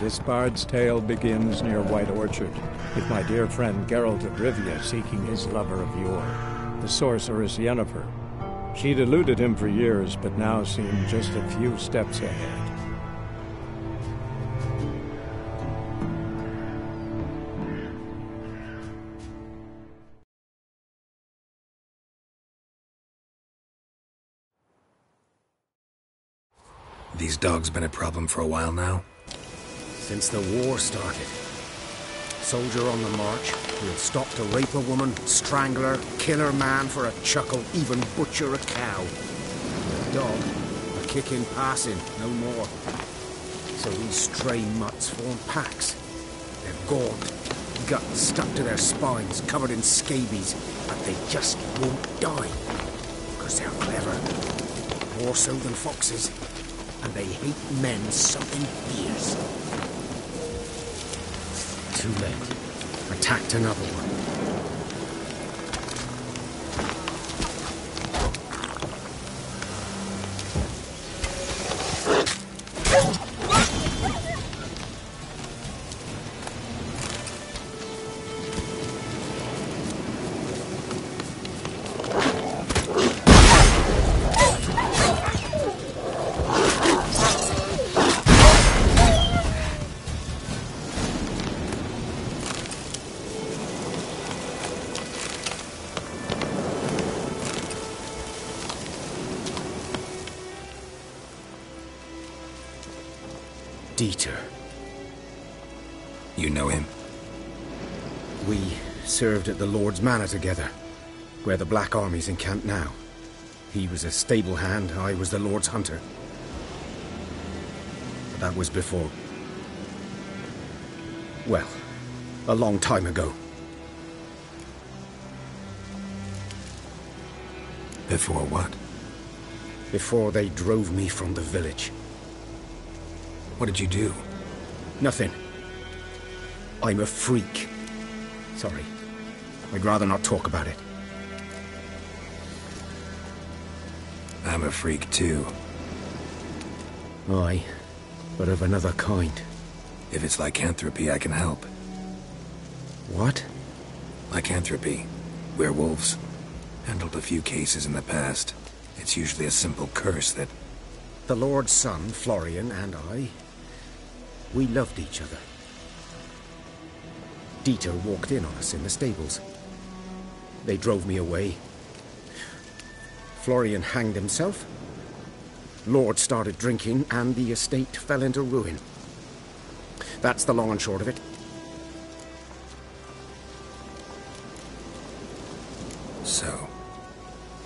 This bard's tale begins near White Orchard, with my dear friend Geralt of Rivia seeking his lover of yore, the sorceress Yennefer. She'd eluded him for years, but now seemed just a few steps ahead. These dogs been a problem for a while now? Since the war started. Soldier on the march, who'll stop to rape a woman, strangle her, kill her man for a chuckle, even butcher a cow. A dog, a kicking passing, no more. So these stray mutts form packs. They're gaunt, guts stuck to their spines, covered in scabies, but they just won't die. Because they're clever. More so than foxes. And they hate men something fierce. Too late. Attacked another one. Dieter. You know him? We served at the Lord's Manor together, where the Black Army's encamped now. He was a stable hand, I was the Lord's hunter. But that was before... well, a long time ago. Before what? Before they drove me from the village. What did you do? Nothing. I'm a freak. Sorry. I'd rather not talk about it. I'm a freak too. Aye, but of another kind. If it's lycanthropy, I can help. What? Lycanthropy. Werewolves. Handled a few cases in the past. It's usually a simple curse that... The Lord's son, Florian, and I... we loved each other. Dieter walked in on us in the stables. They drove me away. Florian hanged himself. Lord started drinking, and the estate fell into ruin. That's the long and short of it. So,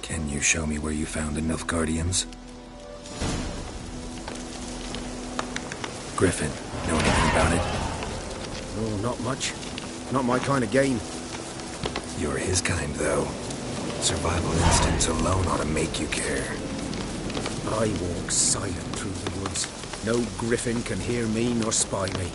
can you show me where you found the Nilfgaardians? Griffin, know anything about it? Oh, not much. Not my kind of game. You're his kind, though. Survival instincts alone ought to make you care. I walk silent through the woods. No griffin can hear me nor spy me.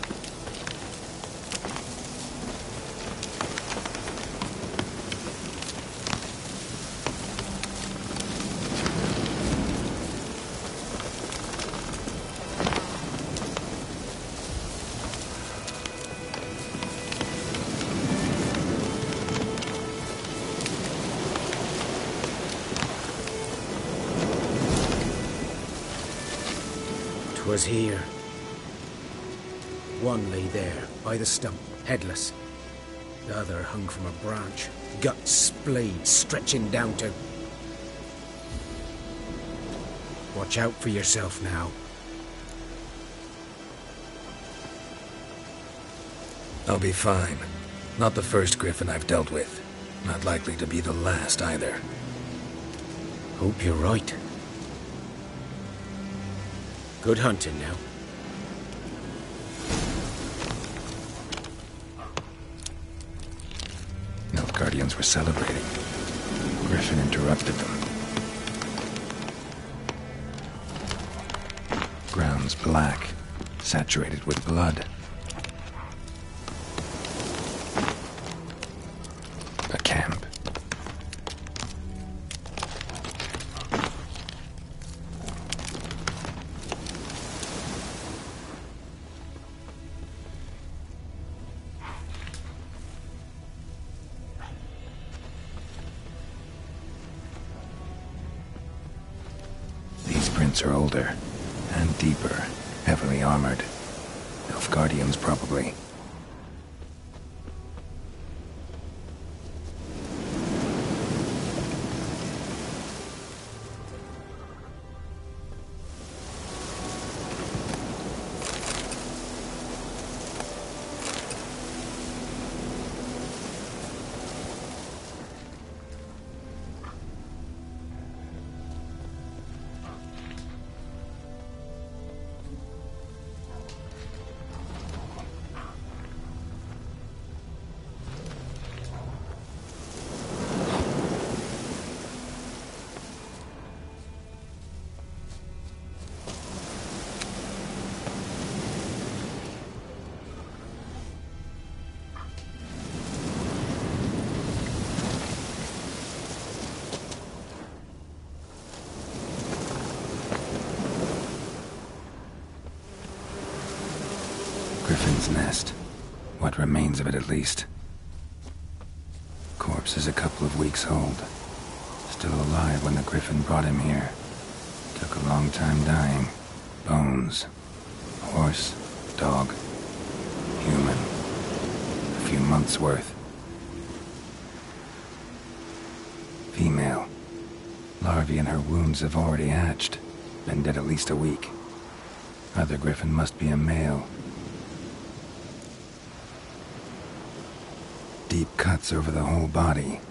'Twas here. One lay there, by the stump, headless. The other hung from a branch, guts splayed, stretching down to... Watch out for yourself now. I'll be fine. Not the first griffin I've dealt with. Not likely to be the last, either. Hope you're right. Good hunting now. Nilfgaardians were celebrating. Griffin interrupted them. Ground's black, saturated with blood. A camp. footprints are older and deeper, heavily armored. Nilfgaardians, probably. Griffin's nest. What remains of it, at least. Corpse is a couple of weeks old. Still alive when the Griffin brought him here. Took a long time dying. Bones. Horse. Dog. Human. A few months' worth. Female. Larvae in her wounds have already hatched. Been dead at least a week. Other Griffin must be a male. Deep cuts over the whole body.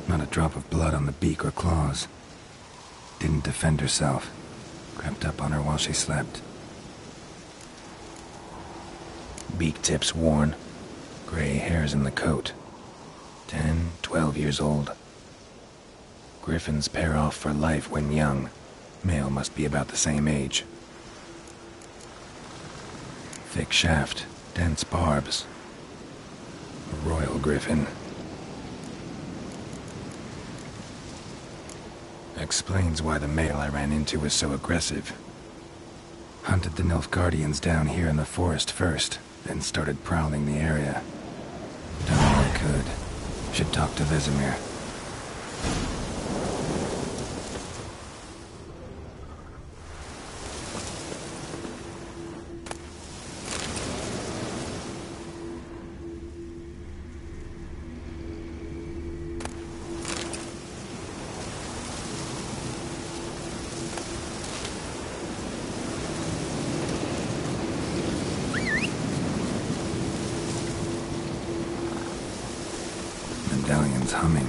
Not a drop of blood on the beak or claws. Didn't defend herself. Crept up on her while she slept. Beak tips worn. Gray hairs in the coat. 10, 12 years old. Griffins pair off for life when young. Male must be about the same age. Thick shaft, dense barbs. A royal griffin. Explains why the male I ran into was so aggressive. Hunted the Nilfgaardians down here in the forest first, then started prowling the area. Done all I could. Should talk to Vesemir. Medallion's humming.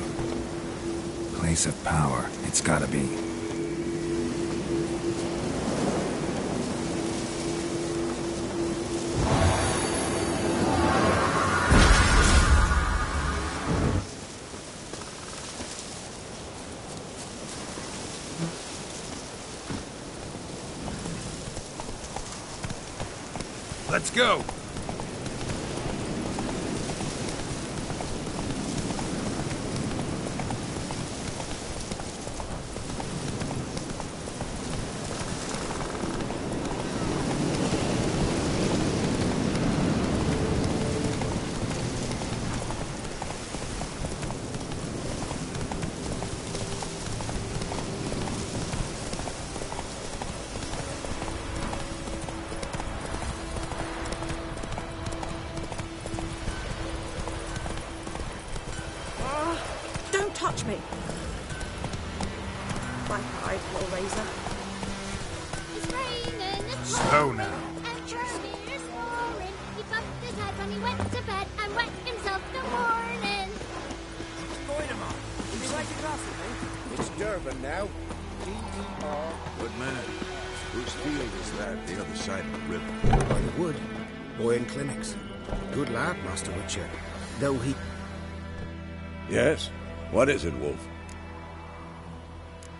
Place of power, it's gotta be. Let's go! Touch me. My pride, little razor. It's raining, it's Slow now. and Charlie's roaring. He bumped his head when he went to bed and wet himself the morning. It's Durban now. D-E-R. Good man. Whose field is that, the other side of the river? By the wood. Boy in clinics. Good lad, Master Witcher. Though he... Yes? What is it, Wolf?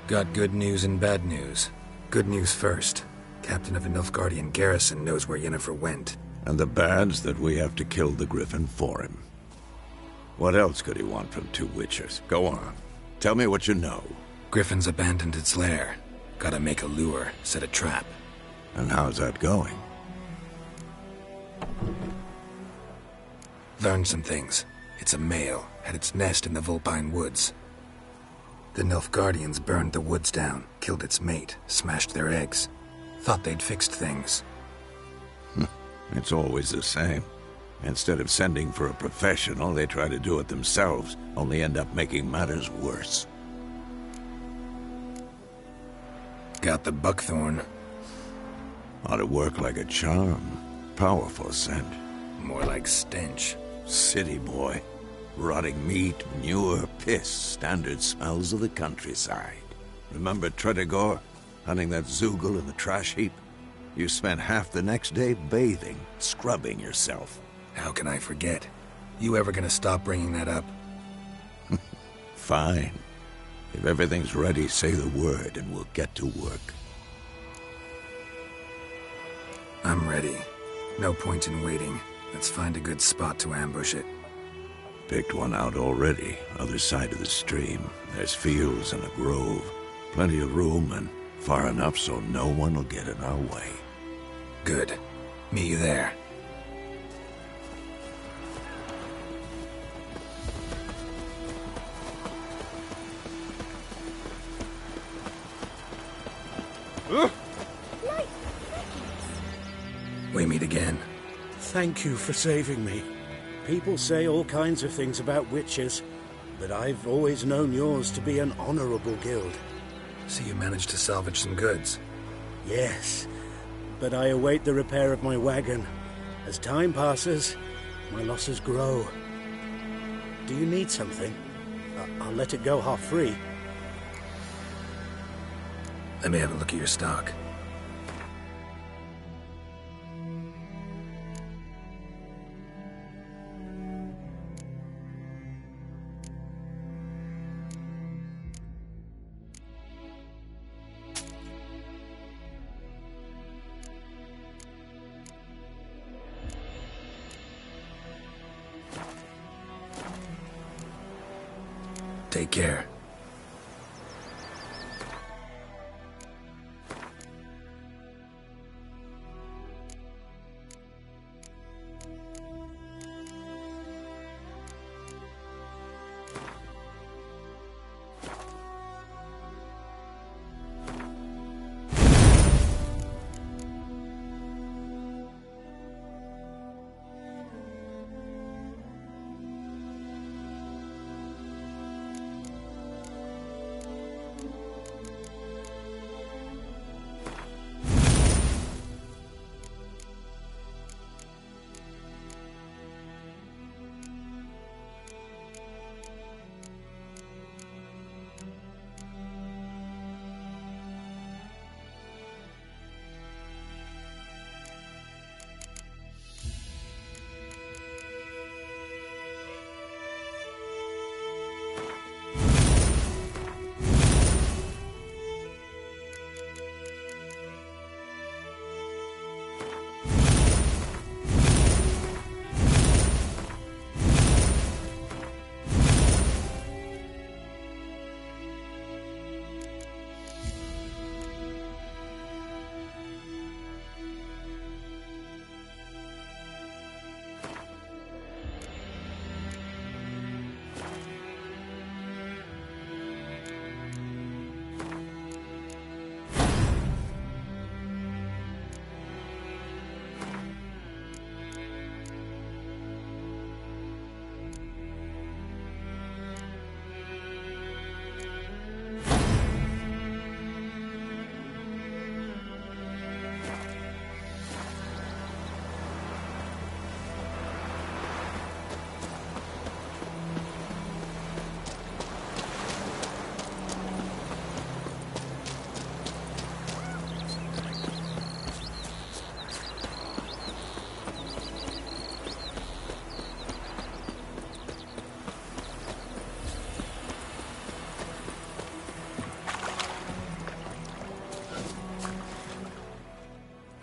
Got good news and bad news. Good news first. Captain of a Nilfgaardian garrison knows where Yennefer went. And the bad's that we have to kill the Griffin for him. What else could he want from two witchers? Go on. Tell me what you know. Griffin's abandoned its lair. Gotta make a lure, set a trap. And how's that going? Learned some things. It's a male, had its nest in the Vulpine Woods. The Nilfgaardians burned the woods down, killed its mate, smashed their eggs. Thought they'd fixed things. It's always the same. Instead of sending for a professional, they try to do it themselves, only end up making matters worse. Got the buckthorn. Ought to work like a charm. Powerful scent. More like stench. City boy. Rotting meat, manure, piss, standard smells of the countryside. Remember Tretogor? Hunting that Zoogle in the trash heap? You spent half the next day bathing, scrubbing yourself. How can I forget? You ever gonna stop bringing that up? Fine. If everything's ready, say the word and we'll get to work. I'm ready. No point in waiting. Let's find a good spot to ambush it. Picked one out already, other side of the stream. There's fields and a grove. Plenty of room and far enough so no one will get in our way. Good. Meet you there. We meet again. Thank you for saving me. People say all kinds of things about witches, but I've always known yours to be an honorable guild. So you managed to salvage some goods? Yes, but I await the repair of my wagon. As time passes, my losses grow. Do you need something? I'll let it go half-free. Let me have a look at your stock. Take care.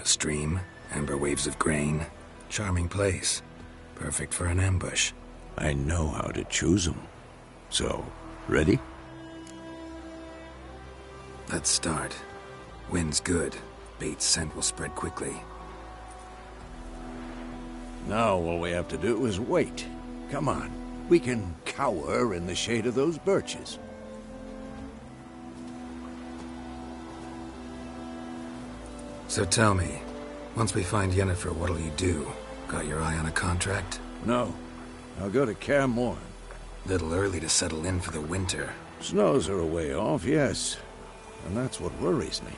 Stream, amber waves of grain. Charming place. Perfect for an ambush. I know how to choose them. So, ready? Let's start. Wind's good. Bait's scent will spread quickly. Now all we have to do is wait. Come on. We can cower in the shade of those birches. So tell me, once we find Yennefer, what'll you do? Got your eye on a contract? No. I'll go to Kaer Morhen. Little early to settle in for the winter. Snows are a way off, yes. And that's what worries me.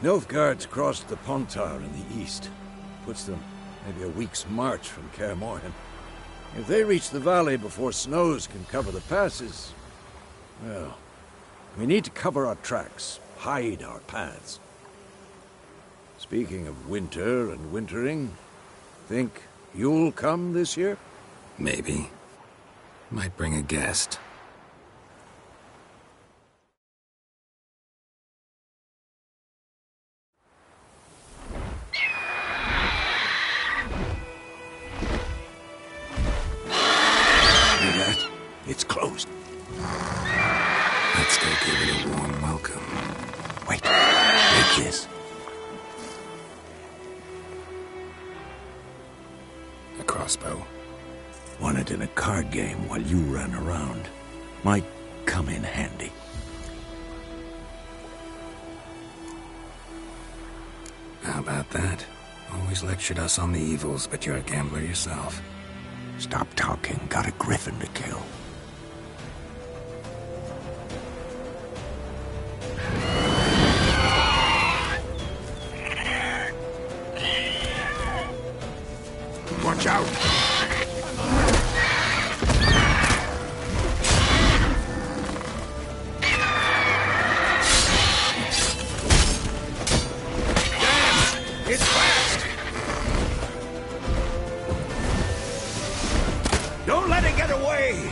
Nilfgaard's crossed the Pontar in the east. Puts them maybe a week's march from Kaer Morhen. If they reach the valley before snows can cover the passes, well, we need to cover our tracks, hide our paths. Speaking of winter and wintering, think you'll come this year? Maybe. Might bring a guest. It's closed. Let's go give it a warm welcome. Wait, take this. A crossbow. Won it in a card game while you ran around. Might come in handy. How about that? Always lectured us on the evils, but you're a gambler yourself. Stop talking. Got a griffin to kill. Watch out! It's fast! Don't let it get away!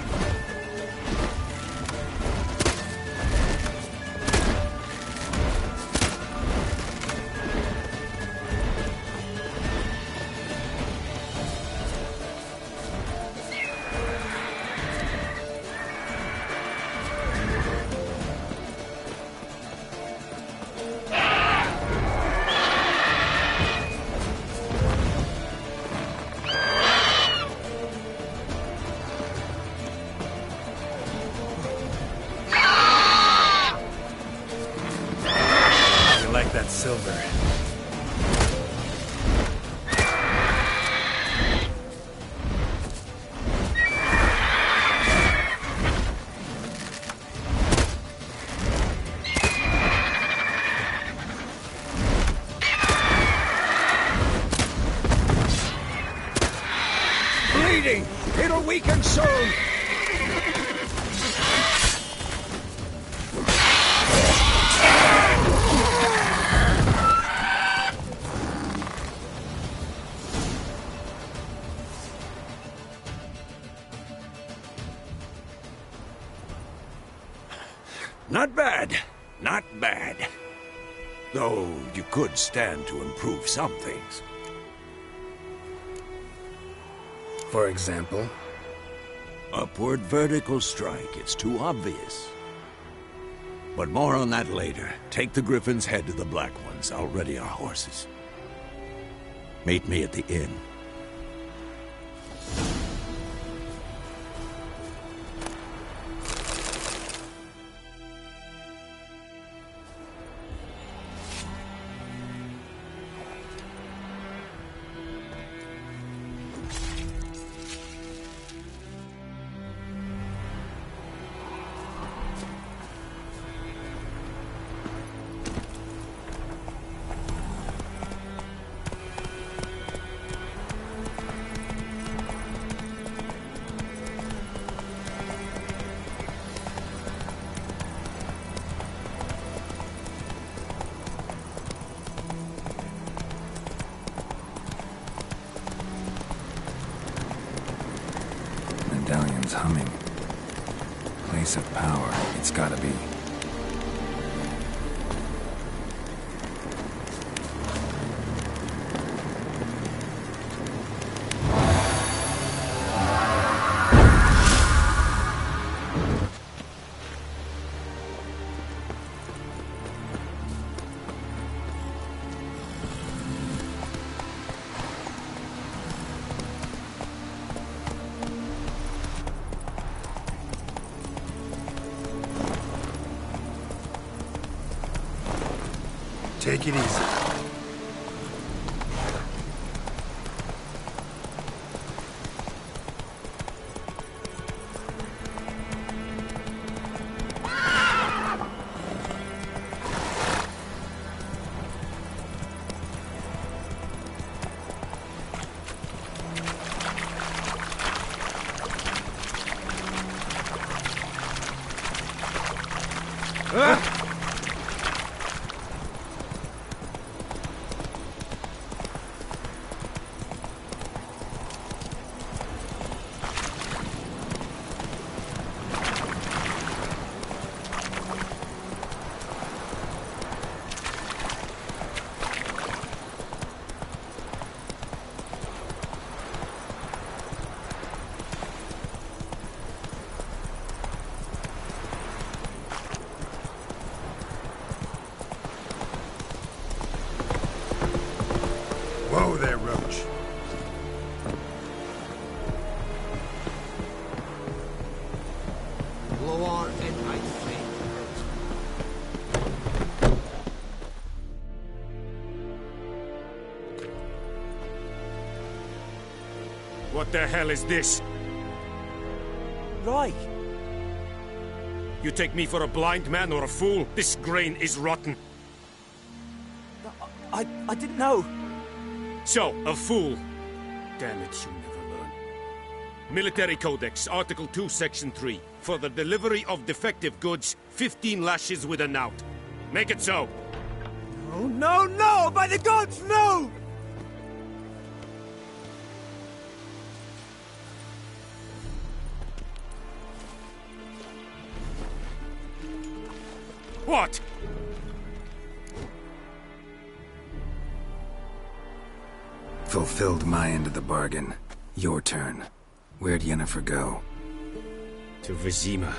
That silver. Bleeding! It'll weaken soon! Not bad. Not bad. Though you could stand to improve some things. For example? Upward vertical strike. It's too obvious. But more on that later. Take the Griffin's head to the Black Ones. I'll ready our horses. Meet me at the inn. Medallion's humming. Place of power, it's gotta be. Take it easy. Whoa there, Roach. Blow on and I think. What the hell is this? Right. You take me for a blind man or a fool? This grain is rotten. I didn't know. So, a fool. Damn it, you never learn. Military Codex, Article 2, Section 3. For the delivery of defective goods, 15 lashes with a knout. Make it so. Oh, no, no! By the gods, no! What? Fulfilled my end of the bargain. Your turn. Where'd Yennefer go? To Vizima.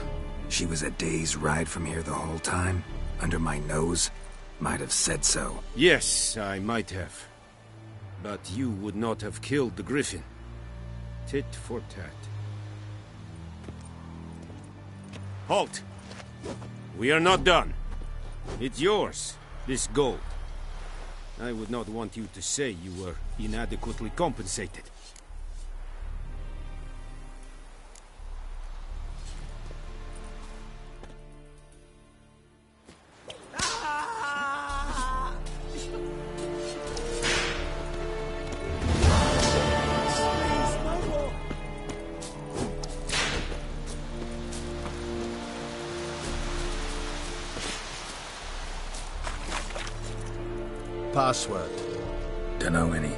She was a day's ride from here the whole time? Under my nose? Might have said so. Yes, I might have. But you would not have killed the Griffin. Tit for tat. Halt! We are not done. It's yours, this gold. I would not want you to say you were inadequately compensated. Password. Dunno any.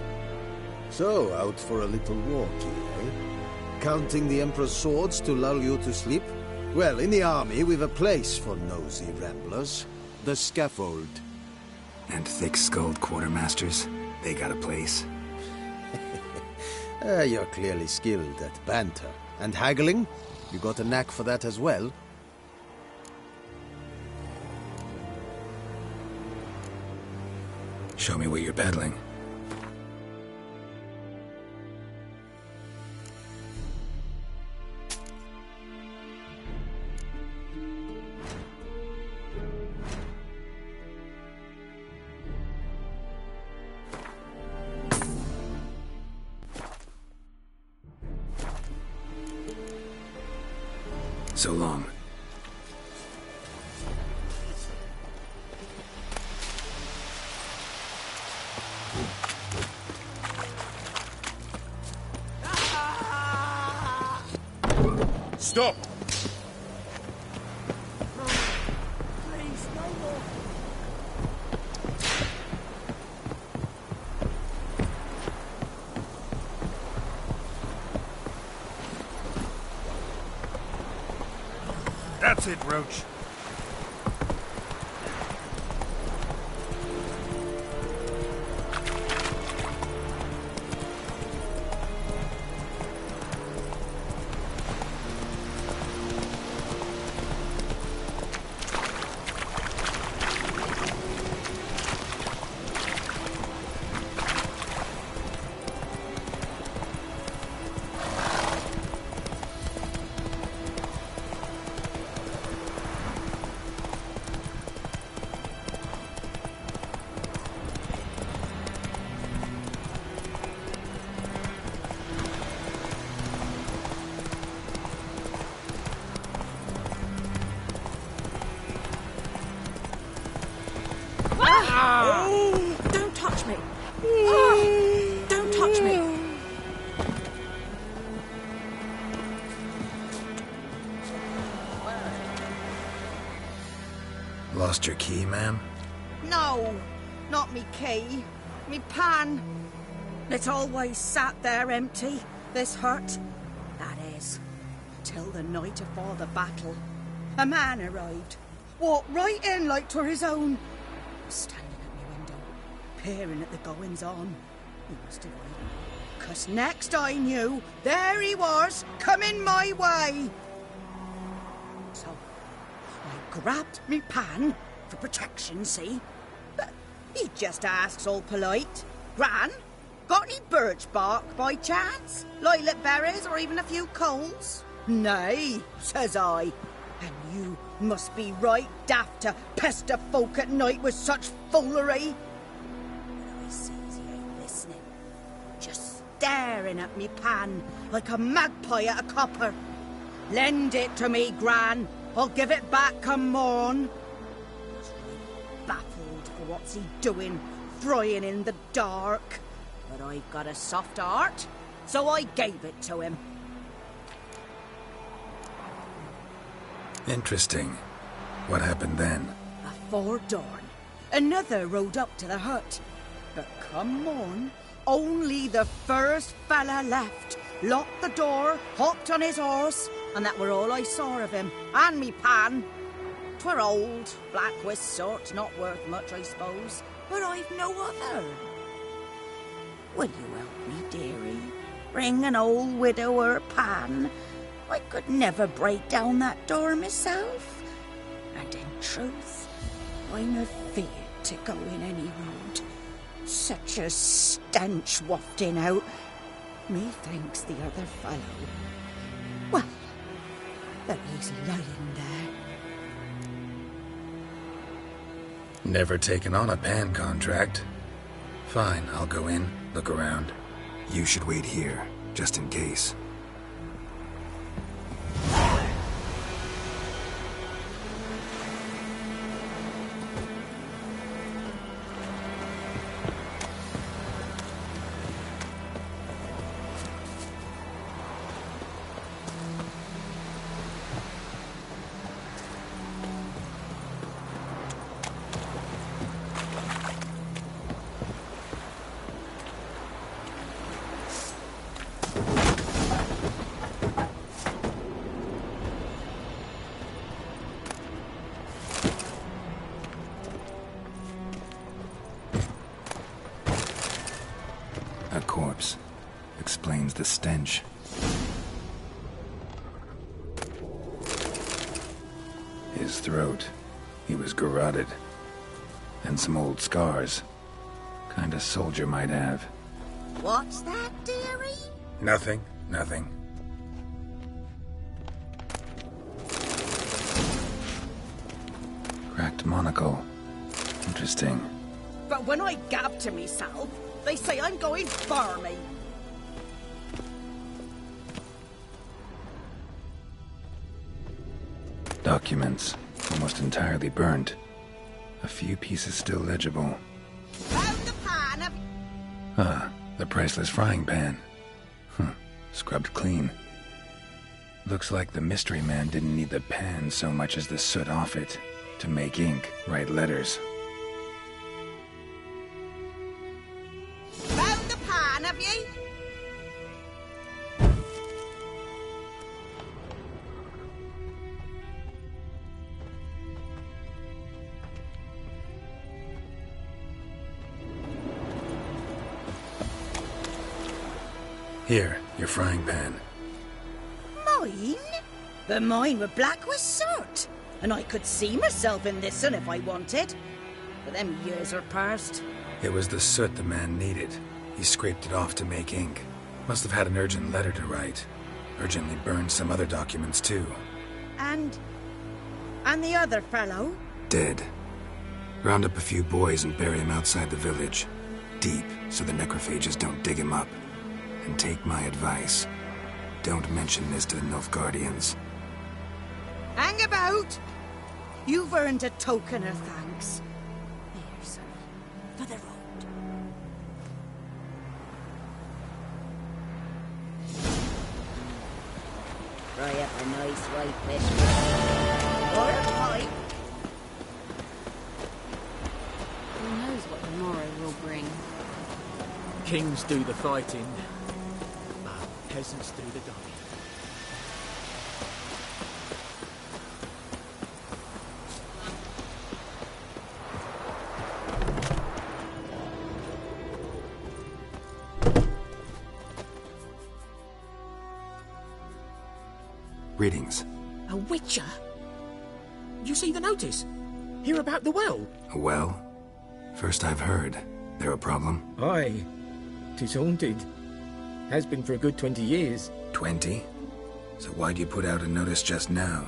So, out for a little walkie, eh? Counting the Emperor's swords to lull you to sleep? Well, in the army, we've a place for nosy ramblers. The scaffold. And thick-skulled quartermasters? They got a place? You're clearly skilled at banter. And haggling? You got a knack for that as well? Show me what you're peddling. So long. Stop! Please, no more. That's it, Roach. Don't touch me. Don't touch me. Lost your key, ma'am? No, not me key. Me pan. It's always sat there empty, this hut. That is, till the night afore the battle. A man arrived, walked right in like 'twere his own. Standing at my window, peering at the goings-on. He must have waited, 'cause next I knew, there he was, coming my way. So, I grabbed me pan, for protection, see? But he just asks all polite, Gran, birch bark by chance? Lilac berries or even a few coals? Nay, says I. And you must be right daft to pester folk at night with such foolery. But I sees he ain't listening. Just staring at me pan like a magpie at a copper. Lend it to me, Gran. I'll give it back come morn. I was right baffled for what's he doing, frying in the dark. But I've got a soft heart, so I gave it to him. Interesting. What happened then? Afore dawn, another rode up to the hut. But come morn, only the first fella left, locked the door, hopped on his horse, and that were all I saw of him, and me pan. 'Twere old, black-wist sort, not worth much, I suppose, but I've no other. Will you help me, dearie? Bring an old widower pan. I could never break down that door myself. And in truth, I'm afeard to go in any road. Such a stench wafting out. Methinks the other fellow... Well, that he's lying there. Never taken on a pan contract. Fine, I'll go in, look around. You should wait here, just in case. A corpse. Explains the stench. His throat. He was garroted. And some old scars. Kinda soldier might have. What's that, dearie? Nothing. Cracked monocle. Interesting. But when I gab to myself, they say I'm going barmy. Documents. Almost entirely burnt. A few pieces still legible. Found the pan of... Ah, the priceless frying pan. Scrubbed clean. Looks like the mystery man didn't need the pan so much as the soot off it. To make ink, write letters. Found the pan, have ye? Here, your frying pan. Mine? But mine were black with soot. And I could see myself in this one if I wanted. But them years are past. It was the soot the man needed. He scraped it off to make ink. Must have had an urgent letter to write. Urgently burned some other documents too. And the other fellow? Dead. Round up a few boys and bury him outside the village. Deep, so the necrophages don't dig him up. And take my advice. Don't mention this to the Nilfgaardians. Hang about! You've earned a token of thanks. Here, son, for the road. Fry up a nice white fish. Or a pipe. Who knows what tomorrow will bring? Kings do the fighting, peasants do the dying. Greetings. A witcher? You see the notice? Hear about the well? A well? First I've heard. There a problem? Aye. Tis haunted. Has been for a good 20 years. 20? So why'd you put out a notice just now?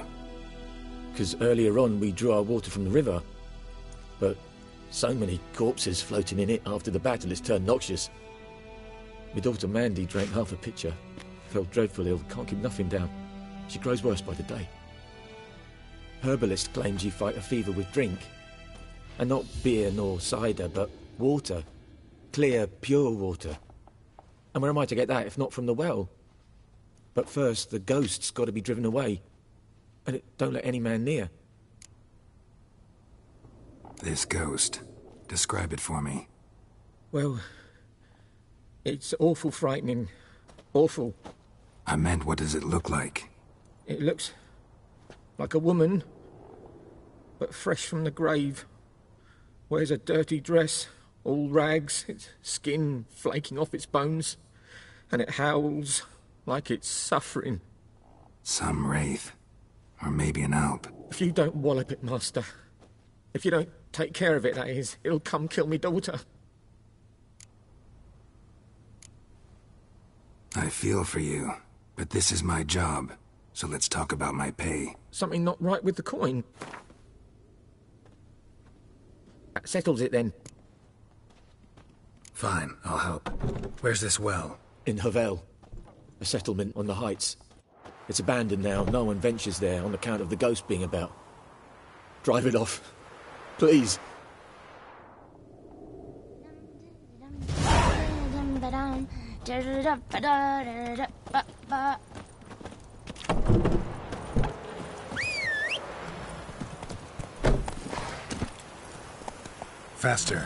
Because earlier on we drew our water from the river. But so many corpses floating in it after the battle it's turned noxious. My daughter Mandy drank half a pitcher. Fell dreadful ill, can't keep nothing down. She grows worse by the day. Herbalist claims you fight a fever with drink. And not beer nor cider, but water. Clear, pure water. And where am I to get that if not from the well? But first, the ghost's got to be driven away. And it don't let any man near. This ghost. Describe it for me. Well, it's awful frightening. Awful. I meant, what does it look like? It looks like a woman, but fresh from the grave. Wears a dirty dress, all rags, its skin flaking off its bones, and it howls like it's suffering. Some wraith. Or maybe an alp. If you don't wallop it, Master, if you don't take care of it, that is, it'll come kill me daughter. I feel for you, but this is my job, so let's talk about my pay. Something not right with the coin. That settles it then. Fine, I'll help. Where's this well? In Havel, a settlement on the heights. It's abandoned now, no one ventures there on account of the ghost being about. Drive it off, please. Faster.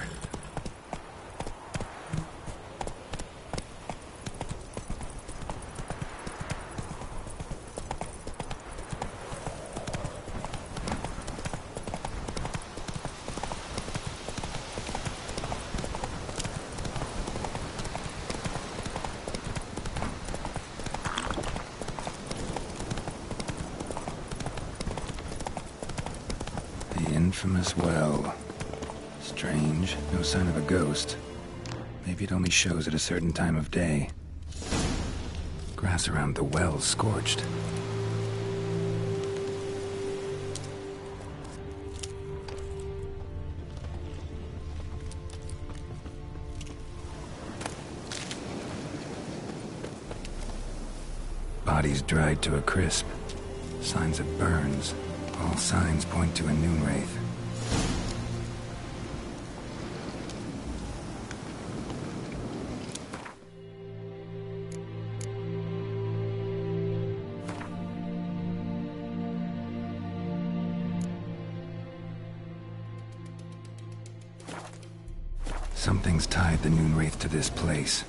The infamous well. Strange, no sign of a ghost. Maybe it only shows at a certain time of day. Grass around the well's scorched. Bodies dried to a crisp. Signs of burns. All signs point to a noon wraith. Something's tied the noon wraith to this place.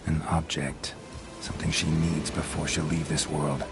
An object. Something she needs before she'll leave this world.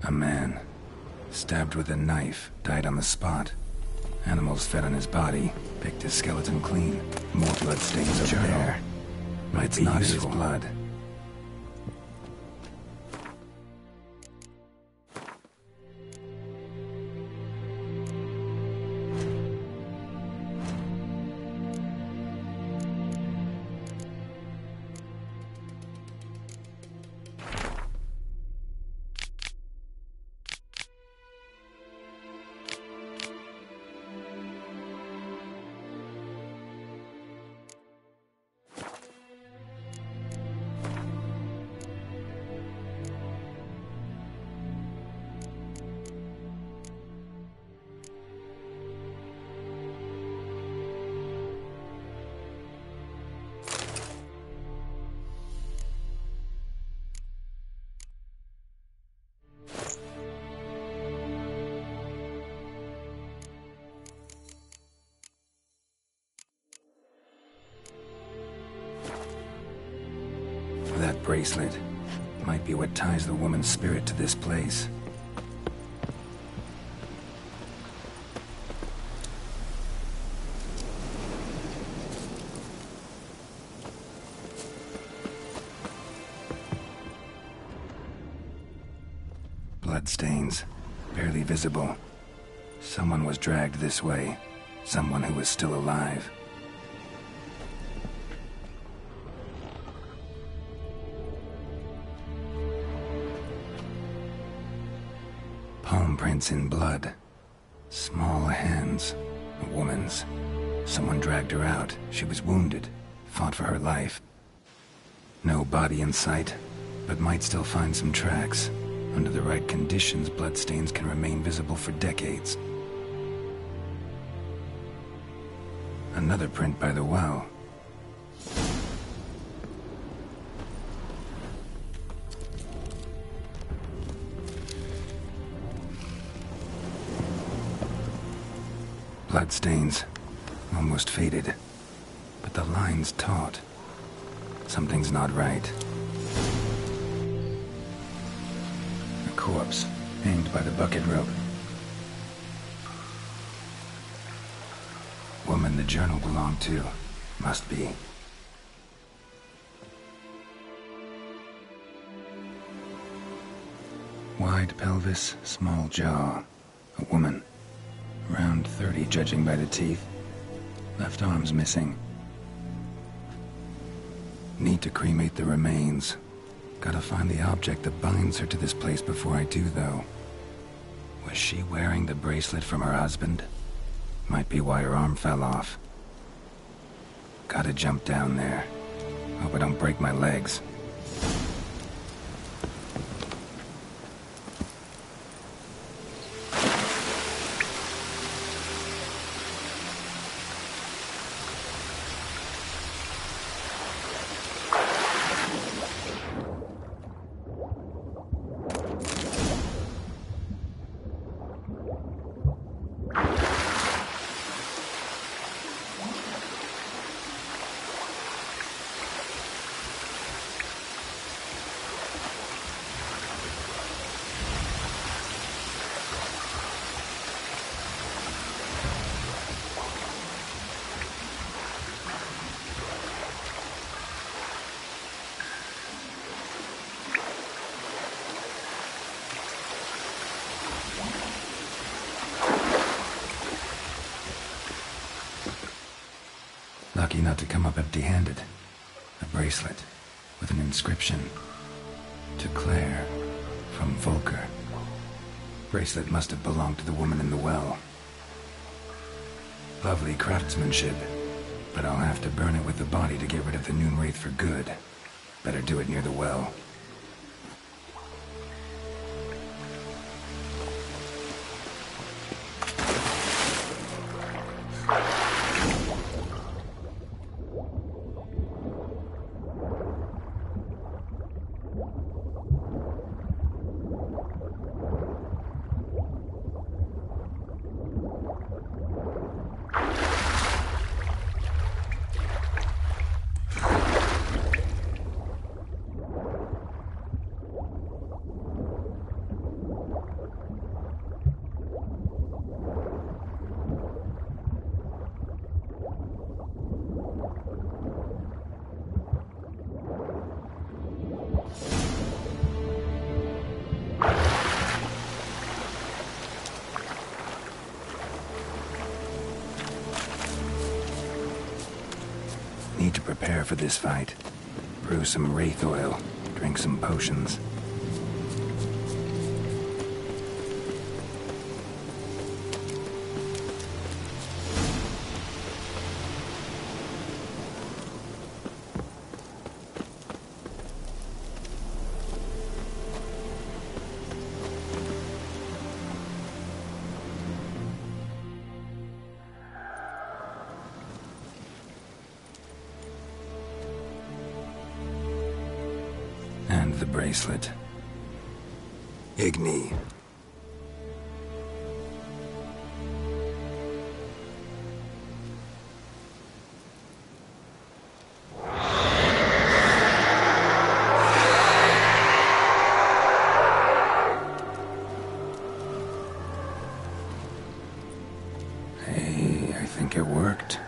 A man, stabbed with a knife, died on the spot. Animals fed on his body, picked his skeleton clean. More bloodstains over there. But it's not his blood. That bracelet might be what ties the woman's spirit to this place. Bloodstains, barely visible. Someone was dragged this way. Someone who was still alive. Palm prints in blood. Small hands. A woman's. Someone dragged her out. She was wounded. Fought for her life. No body in sight, but might still find some tracks. Under the right conditions, bloodstains can remain visible for decades. Another print by the well. Bloodstains, almost faded, but the line's taut. Something's not right. A corpse, hanged by the bucket rope. Woman the journal belonged to, must be. Wide pelvis, small jaw. A woman. Around 30, judging by the teeth. Left arm's missing. Need to cremate the remains. Gotta find the object that binds her to this place before I do, though. Was she wearing the bracelet from her husband? Might be why her arm fell off. Gotta jump down there. Hope I don't break my legs. Lucky not to come up empty-handed. A bracelet with an inscription. To Claire, from Volker. Bracelet must have belonged to the woman in the well. Lovely craftsmanship, but I'll have to burn it with the body to get rid of the Noon Wraith for good. Better do it near the well. Need to prepare for this fight. Brew some wraith oil. Drink some potions. And the bracelet. Igni. Hey, I think it worked.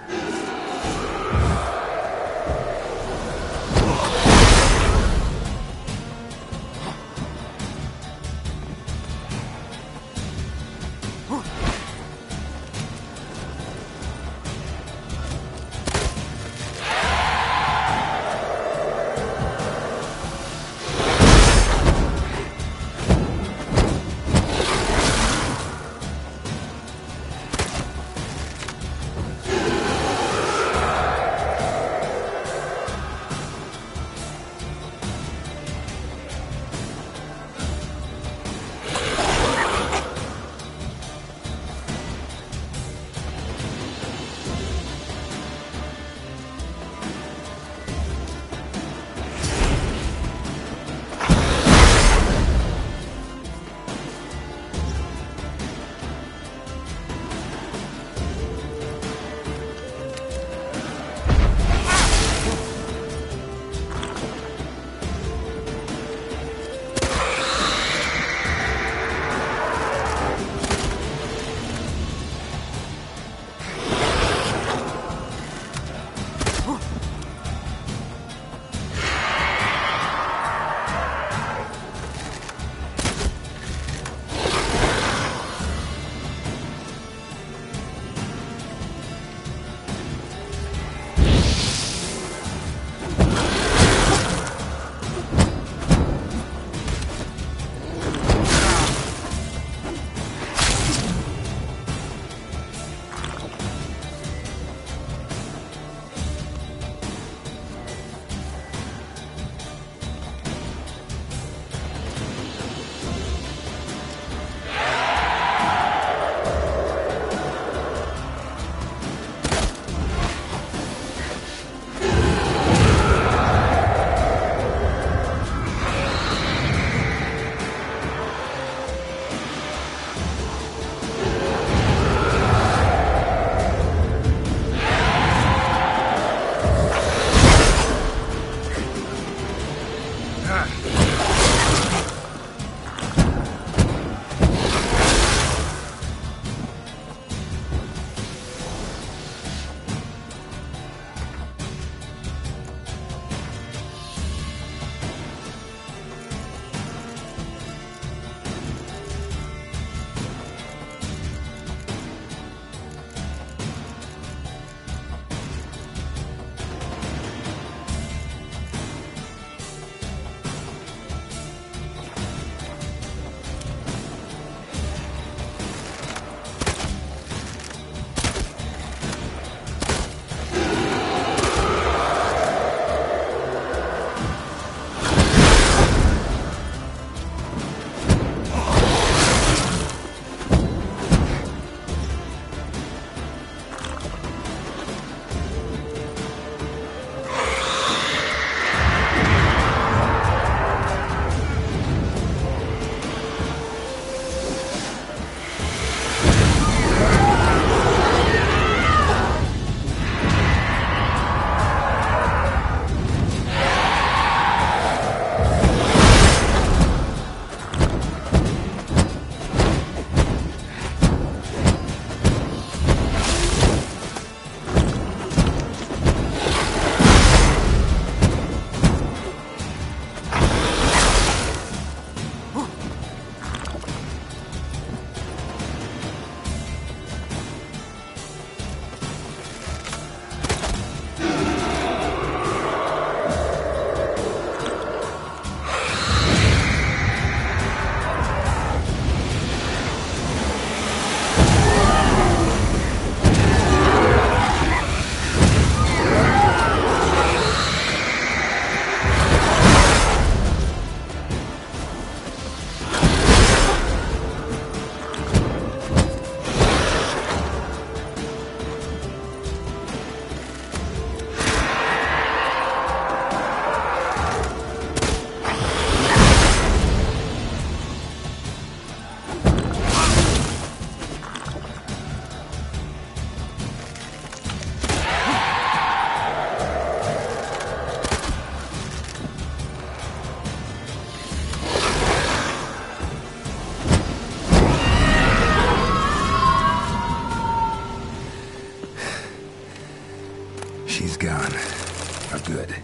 Good.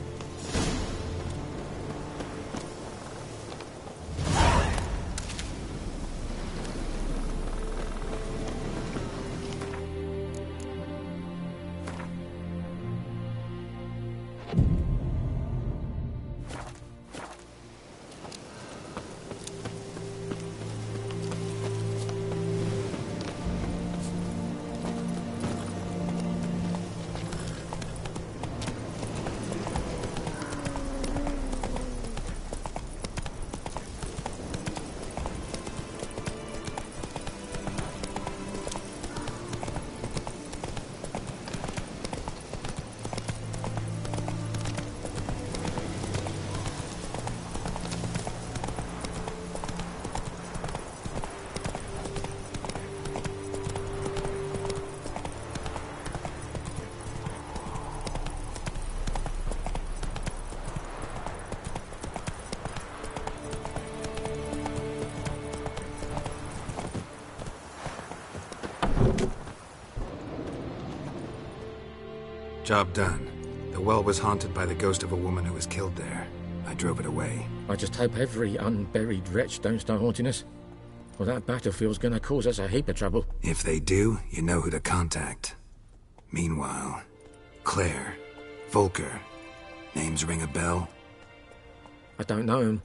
Job done. The well was haunted by the ghost of a woman who was killed there. I drove it away. I just hope every unburied wretch don't start haunting us. Well, that battlefield's gonna cause us a heap of trouble. If they do, you know who to contact. Meanwhile, Claire, Volker, names ring a bell? I don't know him.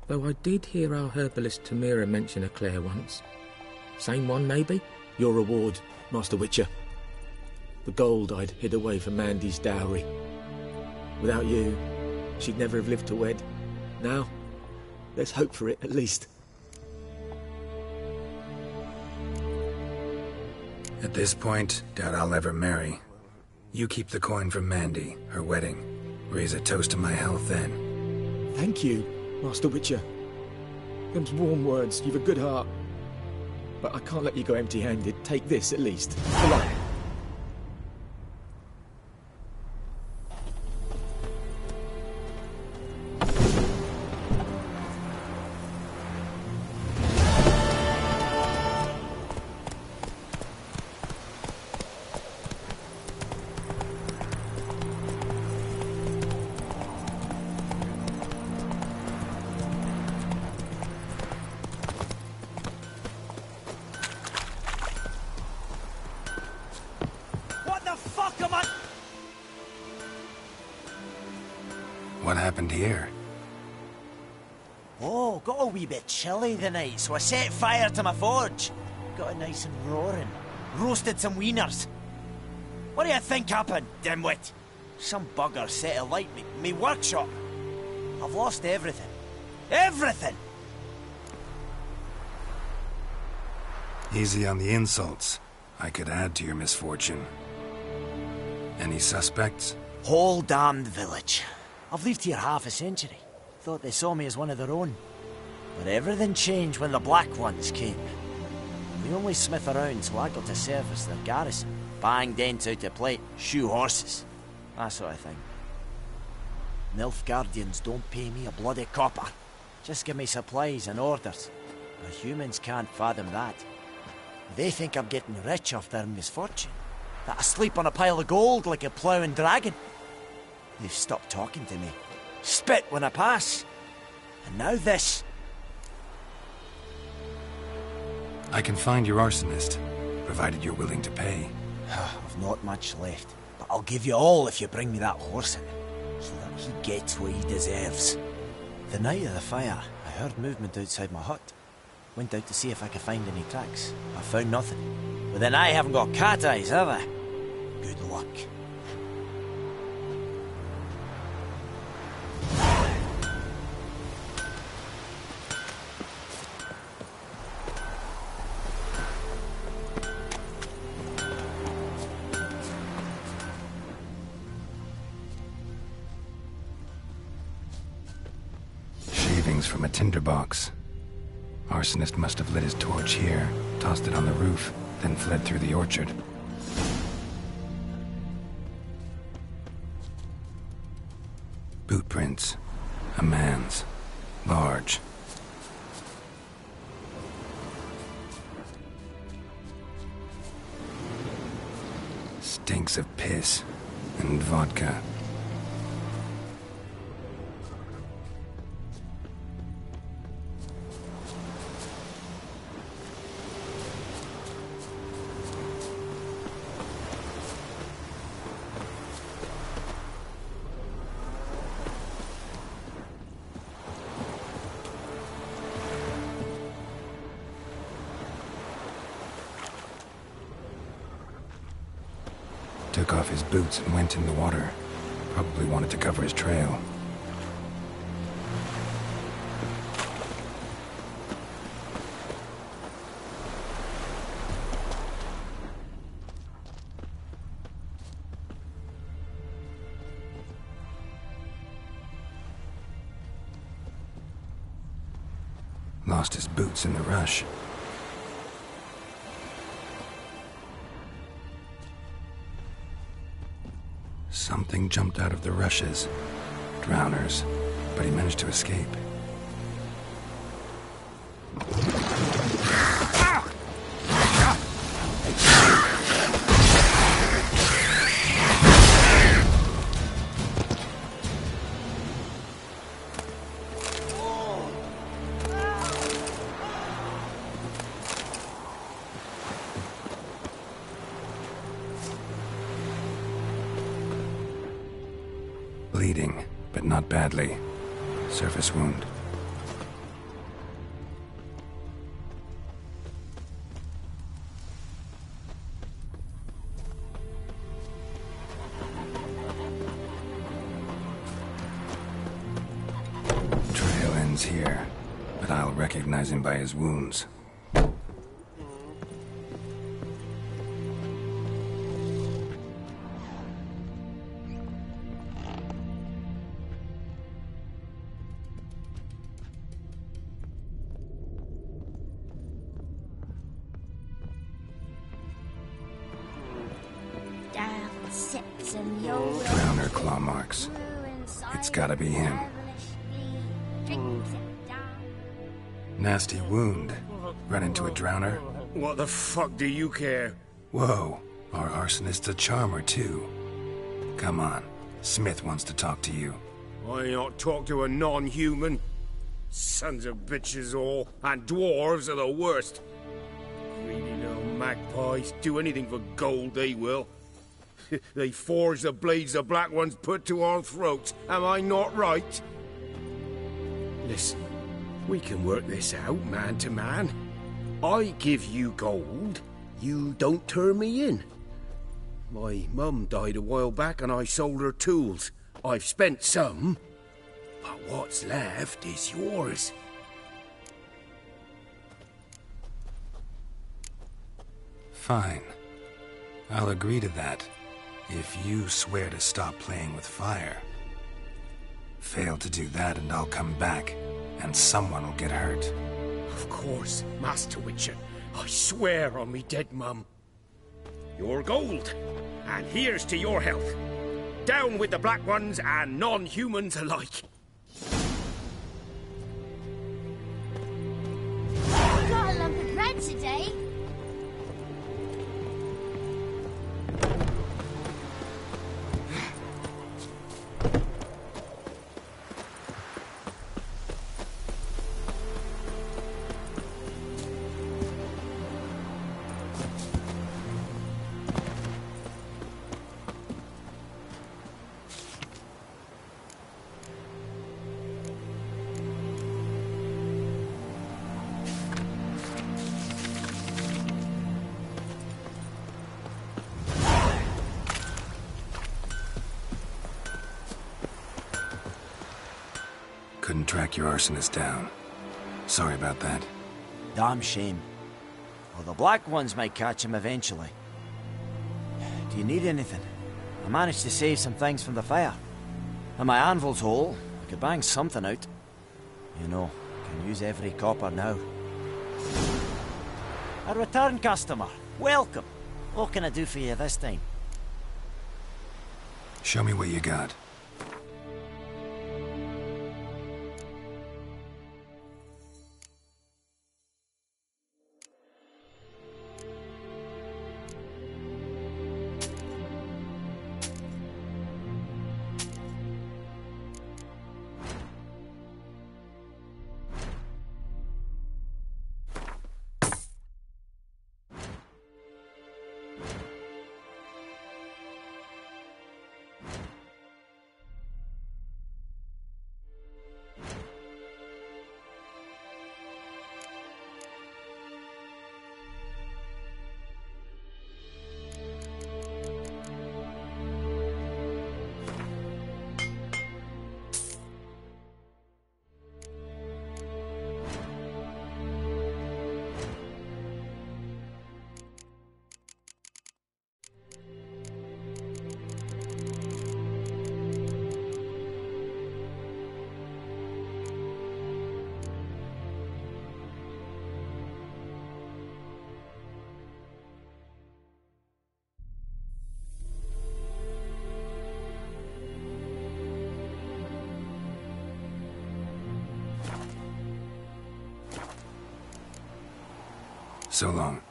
Though I did hear our herbalist Tamira mention a Claire once. Same one, maybe? Your reward, Master Witcher. The gold I'd hid away for Mandy's dowry. Without you, she'd never have lived to wed. Now, let's hope for it, at least. At this point, doubt I'll ever marry. You keep the coin from Mandy, her wedding. Raise a toast to my health then. Thank you, Master Witcher. Them's warm words, you've a good heart. But I can't let you go empty-handed. Take this, at least. Come on. What happened here? Oh, got a wee bit chilly the night, so I set fire to my forge. Got it nice and roaring. Roasted some wieners. What do you think happened, dimwit? Some bugger set alight me workshop. I've lost everything. Everything! Easy on the insults. I could add to your misfortune. Any suspects? Whole damned village. I've lived here half a century. Thought they saw me as one of their own. But everything changed when the Black Ones came. The only smith around, so I got to service their garrison. Bang dents out of plate, shoe horses. That sort of thing. Nilfgaardians don't pay me a bloody copper. Just give me supplies and orders. But humans can't fathom that. They think I'm getting rich off their misfortune. That I sleep on a pile of gold like a ploughing dragon. They've stopped talking to me. Spit when I pass. And now this. I can find your arsonist, provided you're willing to pay. I've not much left, but I'll give you all if you bring me that horse in, so that he gets what he deserves. The night of the fire, I heard movement outside my hut. Went out to see if I could find any tracks. I found nothing. But then I haven't got cat eyes, have I? Good luck. Shavings from a tinderbox. Arsonist must have lit his torch here, tossed it on the roof, then fled through the orchard. Boot prints. A man's. Large. Stinks of piss and vodka. took off his boots and went in the water. Probably wanted to cover his trail. Lost his boots in the rush. Something jumped out of the rushes. Drowners. But he managed to escape. Bleeding, but not badly. Surface wound. Trail ends here, but I'll recognize him by his wounds. Drowner claw marks. It's gotta be him. Nasty wound. Run into a drowner? What the fuck do you care? Whoa, our arsonist's a charmer too. Come on, Smith wants to talk to you. I not talk to a non-human. Sons of bitches all, and dwarves are the worst. Greedy little magpies, do anything for gold they will. They forge the blades the Black Ones put to our throats. Am I not right? Listen, we can work this out man to man. I give you gold, you don't turn me in. My mum died a while back and I sold her tools. I've spent some, but what's left is yours. Fine. I'll agree to that. If you swear to stop playing with fire. Fail to do that and I'll come back, and someone will get hurt. Of course, Master Witcher. I swear on me dead mum. Your gold, and here's to your health. Down with the Black Ones and non-humans alike. We got a lump of bread today. Couldn't track your arsonist down. Sorry about that. Damn shame. Well, the Black Ones might catch him eventually. Do you need anything? I managed to save some things from the fire. And my anvil's whole. I could bang something out. You know, can use every copper now. A return customer. Welcome. What can I do for you this time? Show me what you got. So long.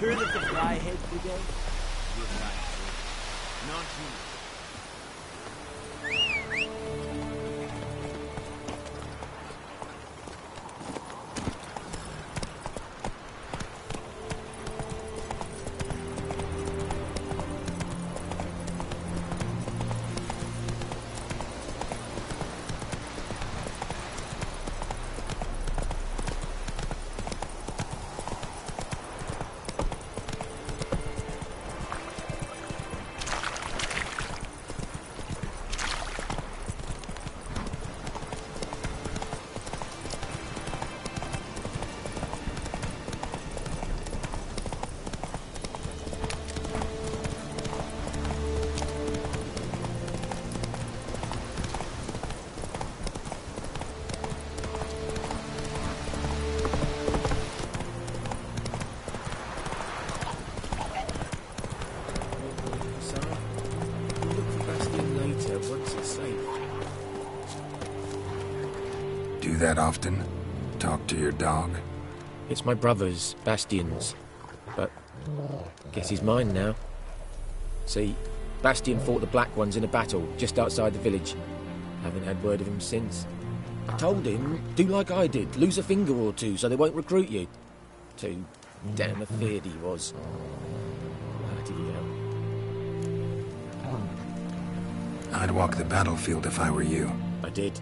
Heard of the Flyhead Brigade? Not you. Do that often? Talk to your dog? It's my brother's, Bastian's. But guess he's mine now. See, Bastian fought the Black Ones in a battle just outside the village. Haven't had word of him since. I told him, do like I did, lose a finger or two so they won't recruit you. Too damn afeard he was. Bloody hell. I'd walk the battlefield if I were you. I did.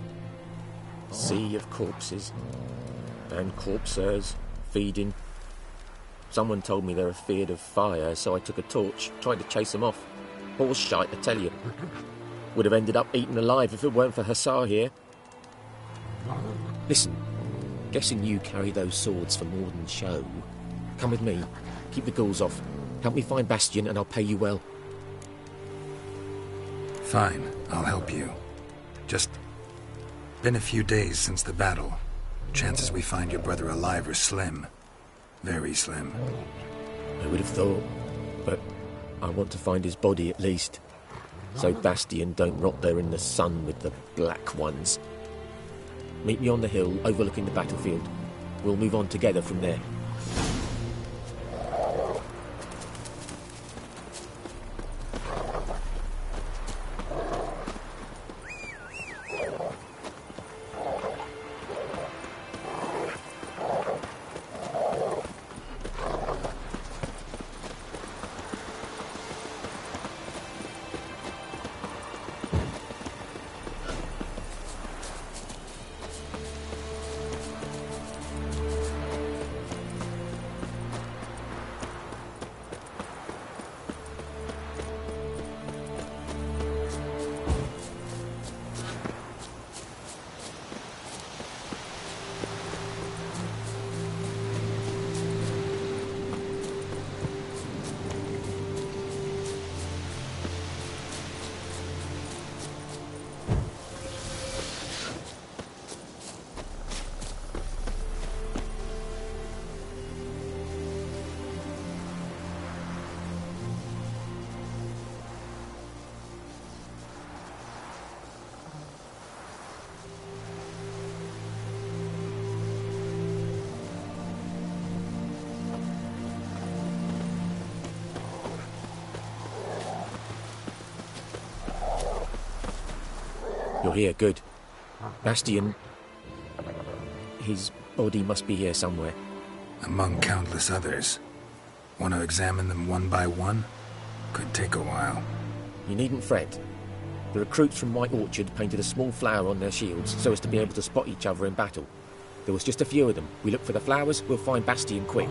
Sea of corpses. And corpsers, feeding. Someone told me they're afeard of fire, so I took a torch, tried to chase them off. Horse shite, I tell you. Would have ended up eaten alive if it weren't for Hussar here. Listen, guessing you carry those swords for more than show. Come with me, keep the ghouls off. Help me find Bastian and I'll pay you well. Fine, I'll help you. Just been a few days since the battle. Chances we find your brother alive are slim. Very slim. I would have thought, but I want to find his body at least. So Bastian don't rot there in the sun with the Black Ones. Meet me on the hill overlooking the battlefield. We'll move on together from there. You're here, good. Bastian... his body must be here somewhere. Among countless others. Want to examine them one by one? Could take a while. You needn't fret. The recruits from White Orchard painted a small flower on their shields so as to be able to spot each other in battle. There was just a few of them. We look for the flowers, we'll find Bastian quick.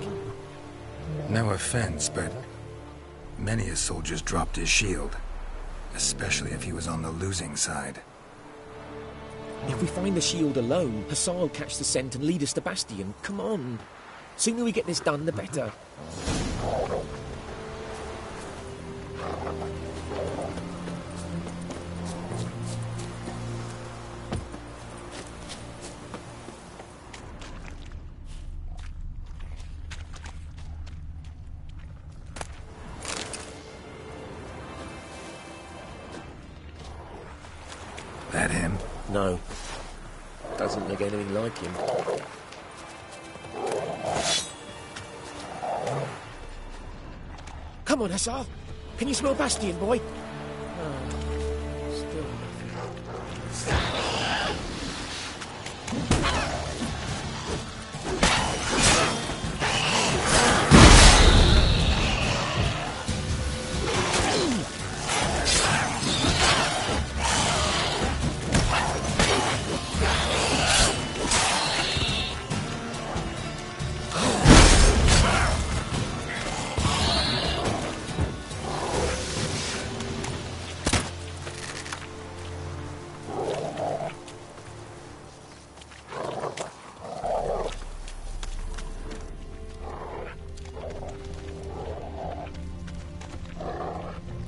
No offense, but many a soldier's dropped his shield. especially if he was on the losing side. If we find the shield alone, Hussar will catch the scent and lead us to Bastion. Come on. Sooner we get this done, the better. That him? No. Doesn't look anything like him. Come on, Hussar. Can you smell Bastion, boy? Oh, still nothing.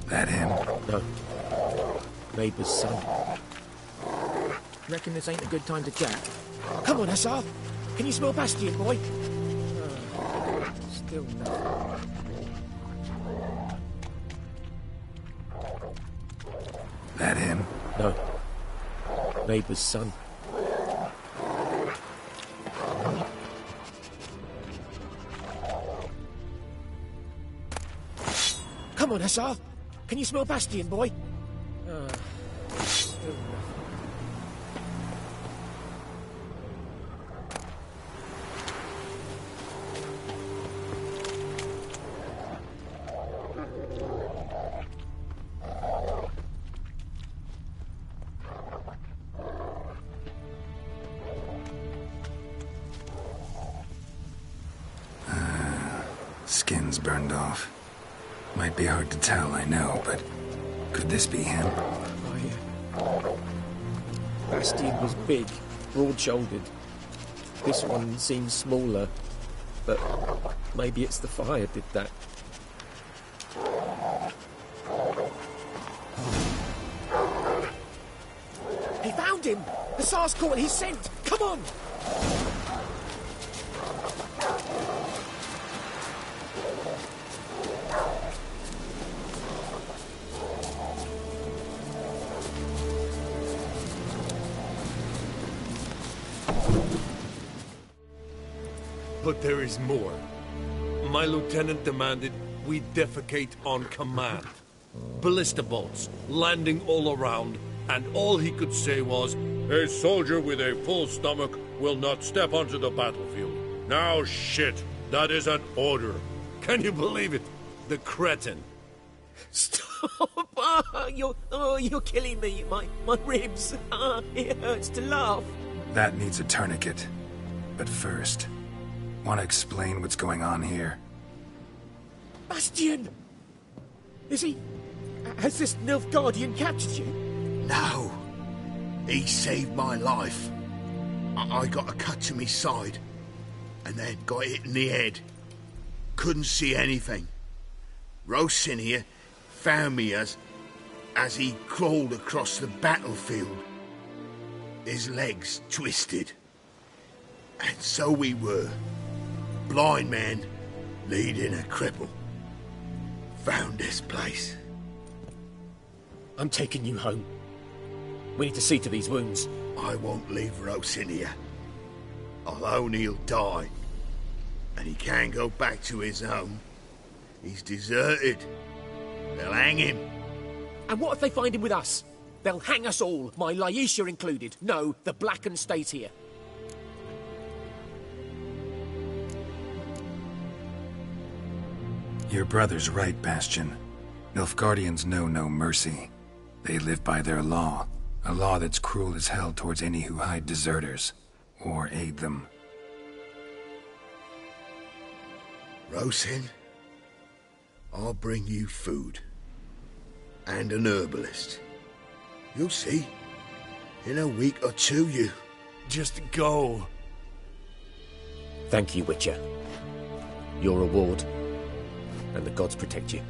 That him? No. Neighbour's son. Reckon this ain't a good time to chat? Come on, Hussar. Can you smell Bastion, boy? Oh, still nothing. That him? No. Neighbour's son. Come on, Hussar. Can you smell Bastion, boy? Oh, still nothing. Skin's burned off. Might be hard to tell, I know, but could this be him? Oh, yeah. Bastion was big, broad-shouldered. This one seems smaller, but maybe it's the fire did that. He found him! Hussar's caught his scent! Come on! But there is more. My lieutenant demanded we defecate on command. Ballista bolts, landing all around, and all he could say was, "A soldier with a full stomach will not step onto the battlefield." Now shit, that is an order. Can you believe it? The cretin. Stop! You're killing me. My ribs. It hurts to laugh. That needs a tourniquet. But first, want to explain what's going on here? Bastion! Is he... Has this Nilfgaardian captured you? No. He saved my life. I got a cut to my side, and then got hit in the head. Couldn't see anything. Rosinia found me as he crawled across the battlefield. His legs twisted. And so we were. Blind man leading a cripple. Found this place. I'm taking you home. We need to see to these wounds. I won't leave Rosinia. Alone he'll die. And he can't go back to his home. He's deserted. They'll hang him. And what if they find him with us? They'll hang us all, my Laisha included. No, the Blacken stays here. Your brother's right, Bastion. Nilfgaardians know no mercy. They live by their law. A law that's cruel as hell towards any who hide deserters, or aid them. Rosin, I'll bring you food. and an herbalist. You'll see. In a week or two, you... Just go. Thank you, Witcher. Your reward, and the gods protect you.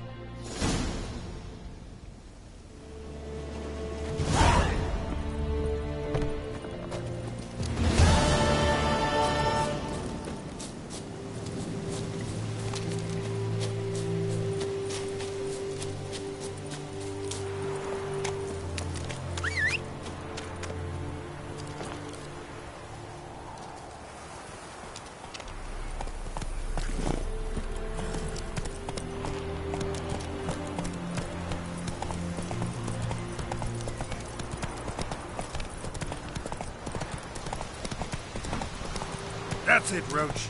That's it, Roach.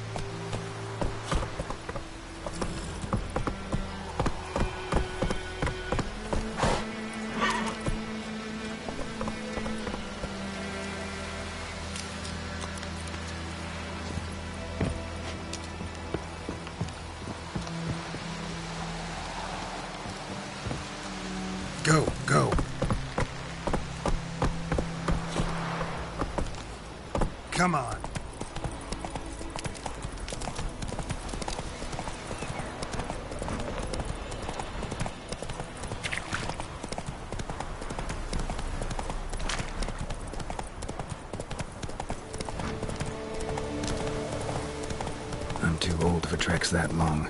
Go, go. Come on. I'm too old for treks that long.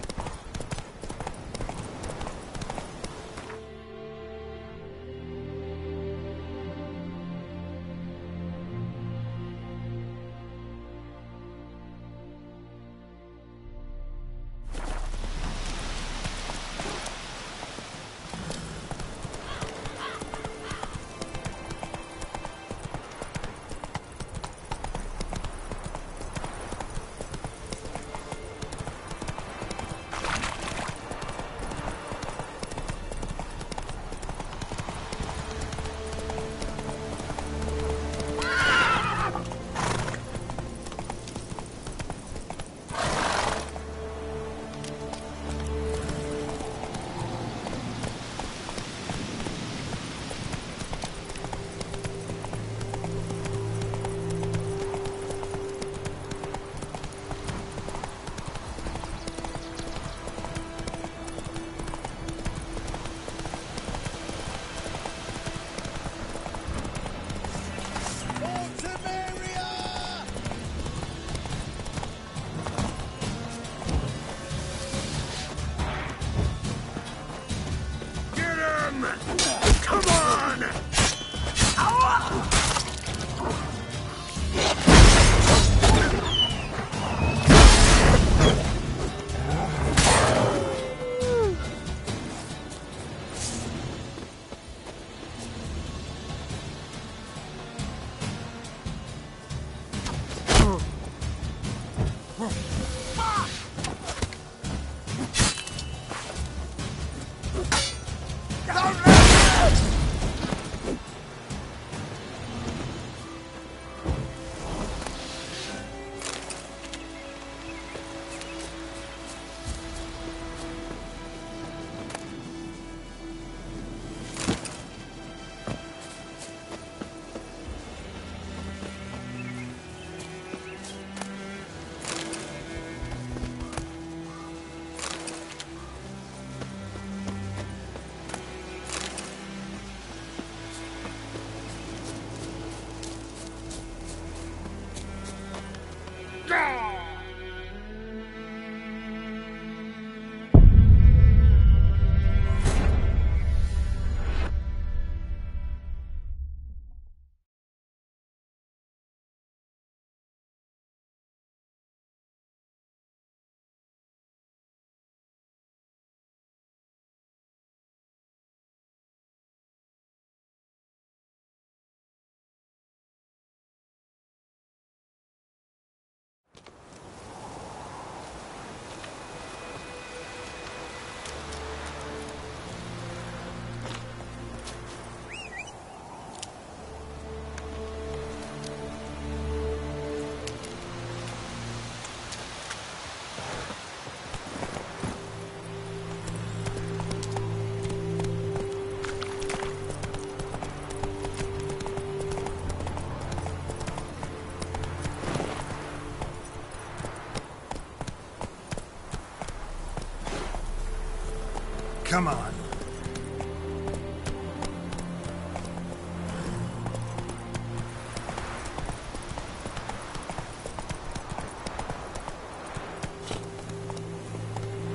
Come on.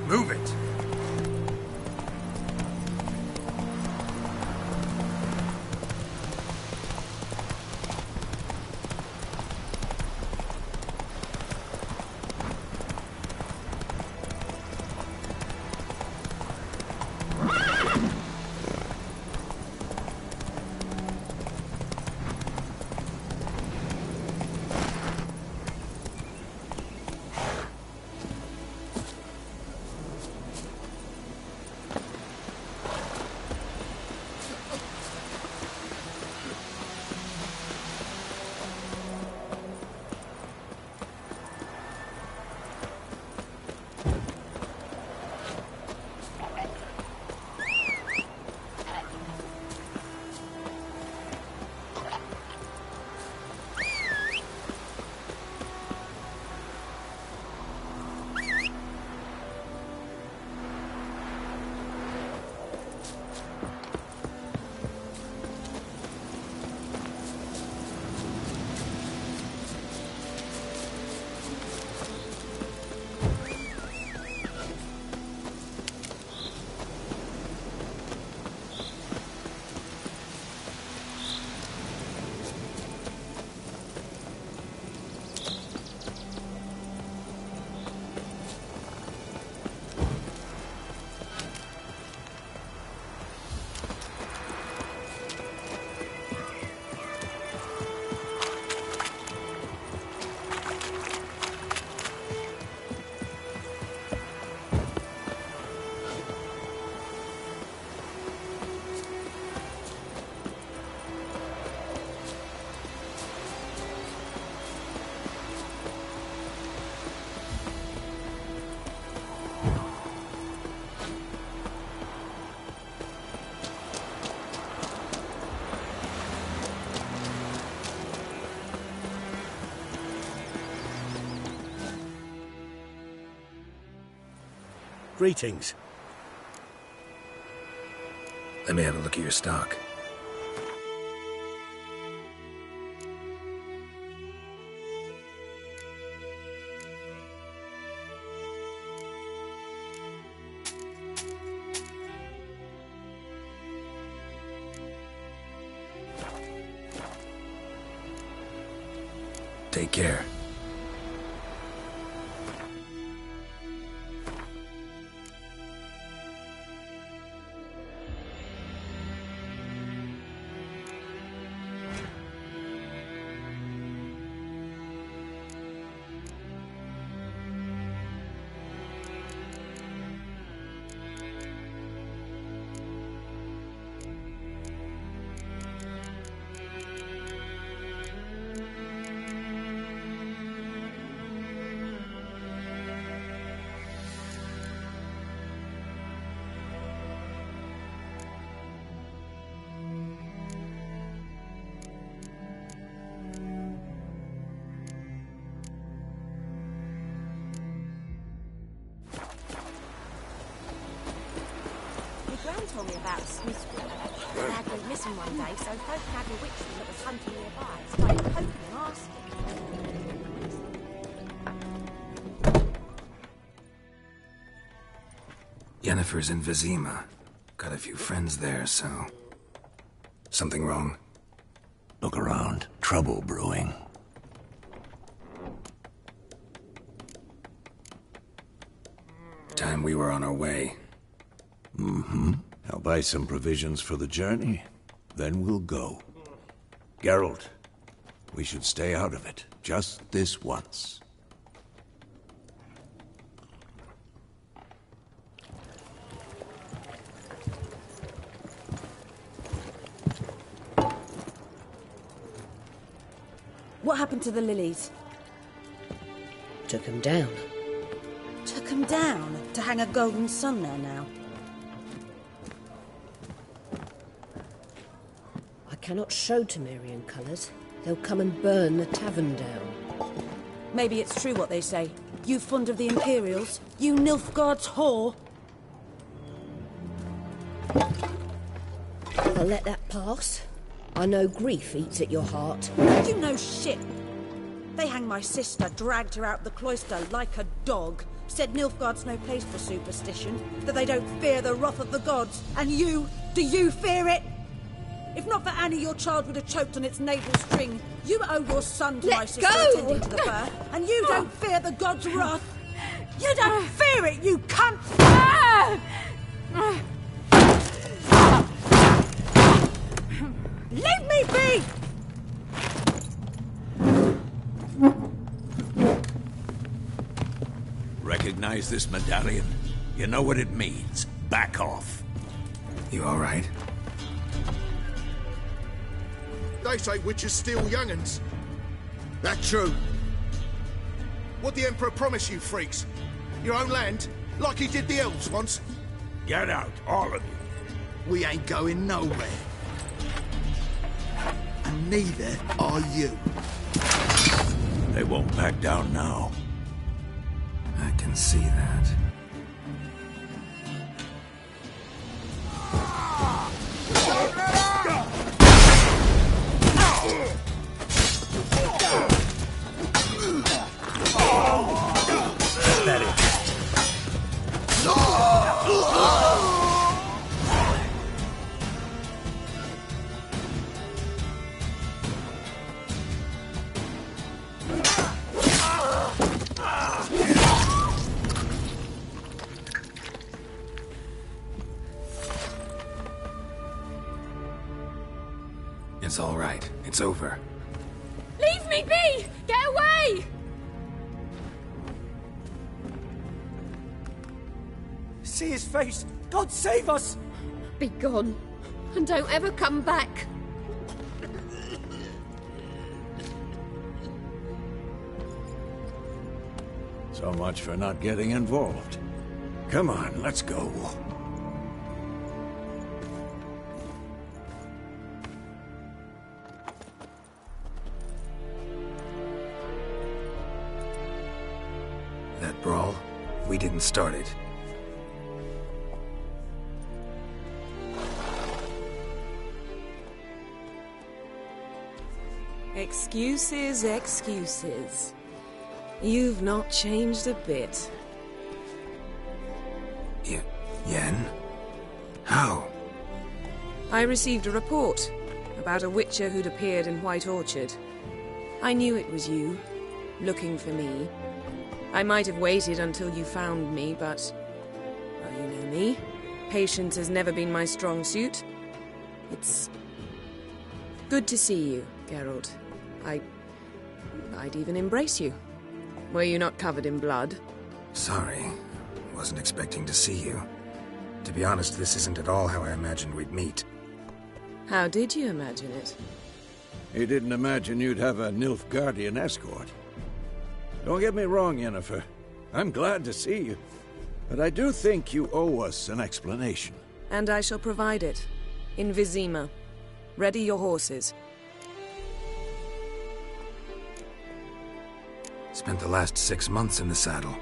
Move it. Greetings. Let me have a look at your stock. Take care. Told me about a Smith's brother. The lad went missing one day, so folk had a witchman that was hunting nearby. Started poking and asking. Yennefer's in Vizima. Got a few friends there, so... Something wrong? Look around. Trouble brewing. Time we were on our way. Mm-hmm. I'll buy some provisions for the journey. Then we'll go. Geralt, we should stay out of it. Just this once. What happened to the lilies? Took them down. Took them down? To hang a golden sun there now? I cannot show Temerian colours. They'll come and burn the tavern down. Maybe it's true what they say. You fond of the Imperials? You Nilfgaard's whore? I'll let that pass. I know grief eats at your heart. You know shit. They hanged my sister, dragged her out the cloister like a dog. Said Nilfgaard's no place for superstition, that they don't fear the wrath of the gods. And you, do you fear it? If not for Annie, your child would have choked on its navel string. You owe your son to my sister attending to the birth, and you don't fear the gods' wrath. You don't fear it, you cunt! Leave me be! Recognize this medallion? You know what it means. Back off. You all right? They say witches steal young'uns. That true? What the Emperor promise you, freaks? Your own land? Like he did the elves once? Get out, all of you. We ain't going nowhere. And neither are you. They won't back down now. I can see that. It's all right. It's over. Leave me be! Get away! See his face! God save us! Be gone, and don't ever come back. So much for not getting involved. Come on, let's go. That brawl, we didn't start it. Excuses, excuses. You've not changed a bit. Yen? How? I received a report about a witcher who'd appeared in White Orchard. I knew it was you, looking for me. I might have waited until you found me, but... well, you know me. Patience has never been my strong suit. It's... good to see you, Geralt. I'd even embrace you. Were you not covered in blood? Sorry. Wasn't expecting to see you. To be honest, this isn't at all how I imagined we'd meet. How did you imagine it? He didn't imagine you'd have a Nilfgaardian escort. Don't get me wrong, Yennefer. I'm glad to see you. But I do think you owe us an explanation. And I shall provide it. In Vizima. Ready your horses. Spent the last 6 months in the saddle.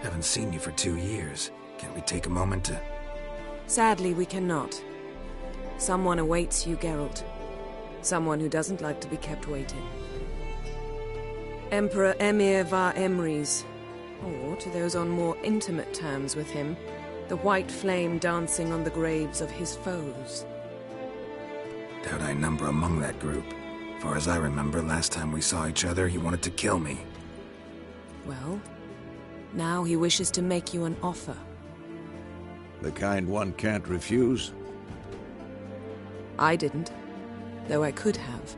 Haven't seen you for 2 years. Can't we take a moment to... Sadly, we cannot. Someone awaits you, Geralt. Someone who doesn't like to be kept waiting. Emperor Emir var Emrys. Or, to those on more intimate terms with him, the white flame dancing on the graves of his foes. Doubt I number among that group. Far as I remember, last time we saw each other, he wanted to kill me. Well, now he wishes to make you an offer. The kind one can't refuse? I didn't, though I could have.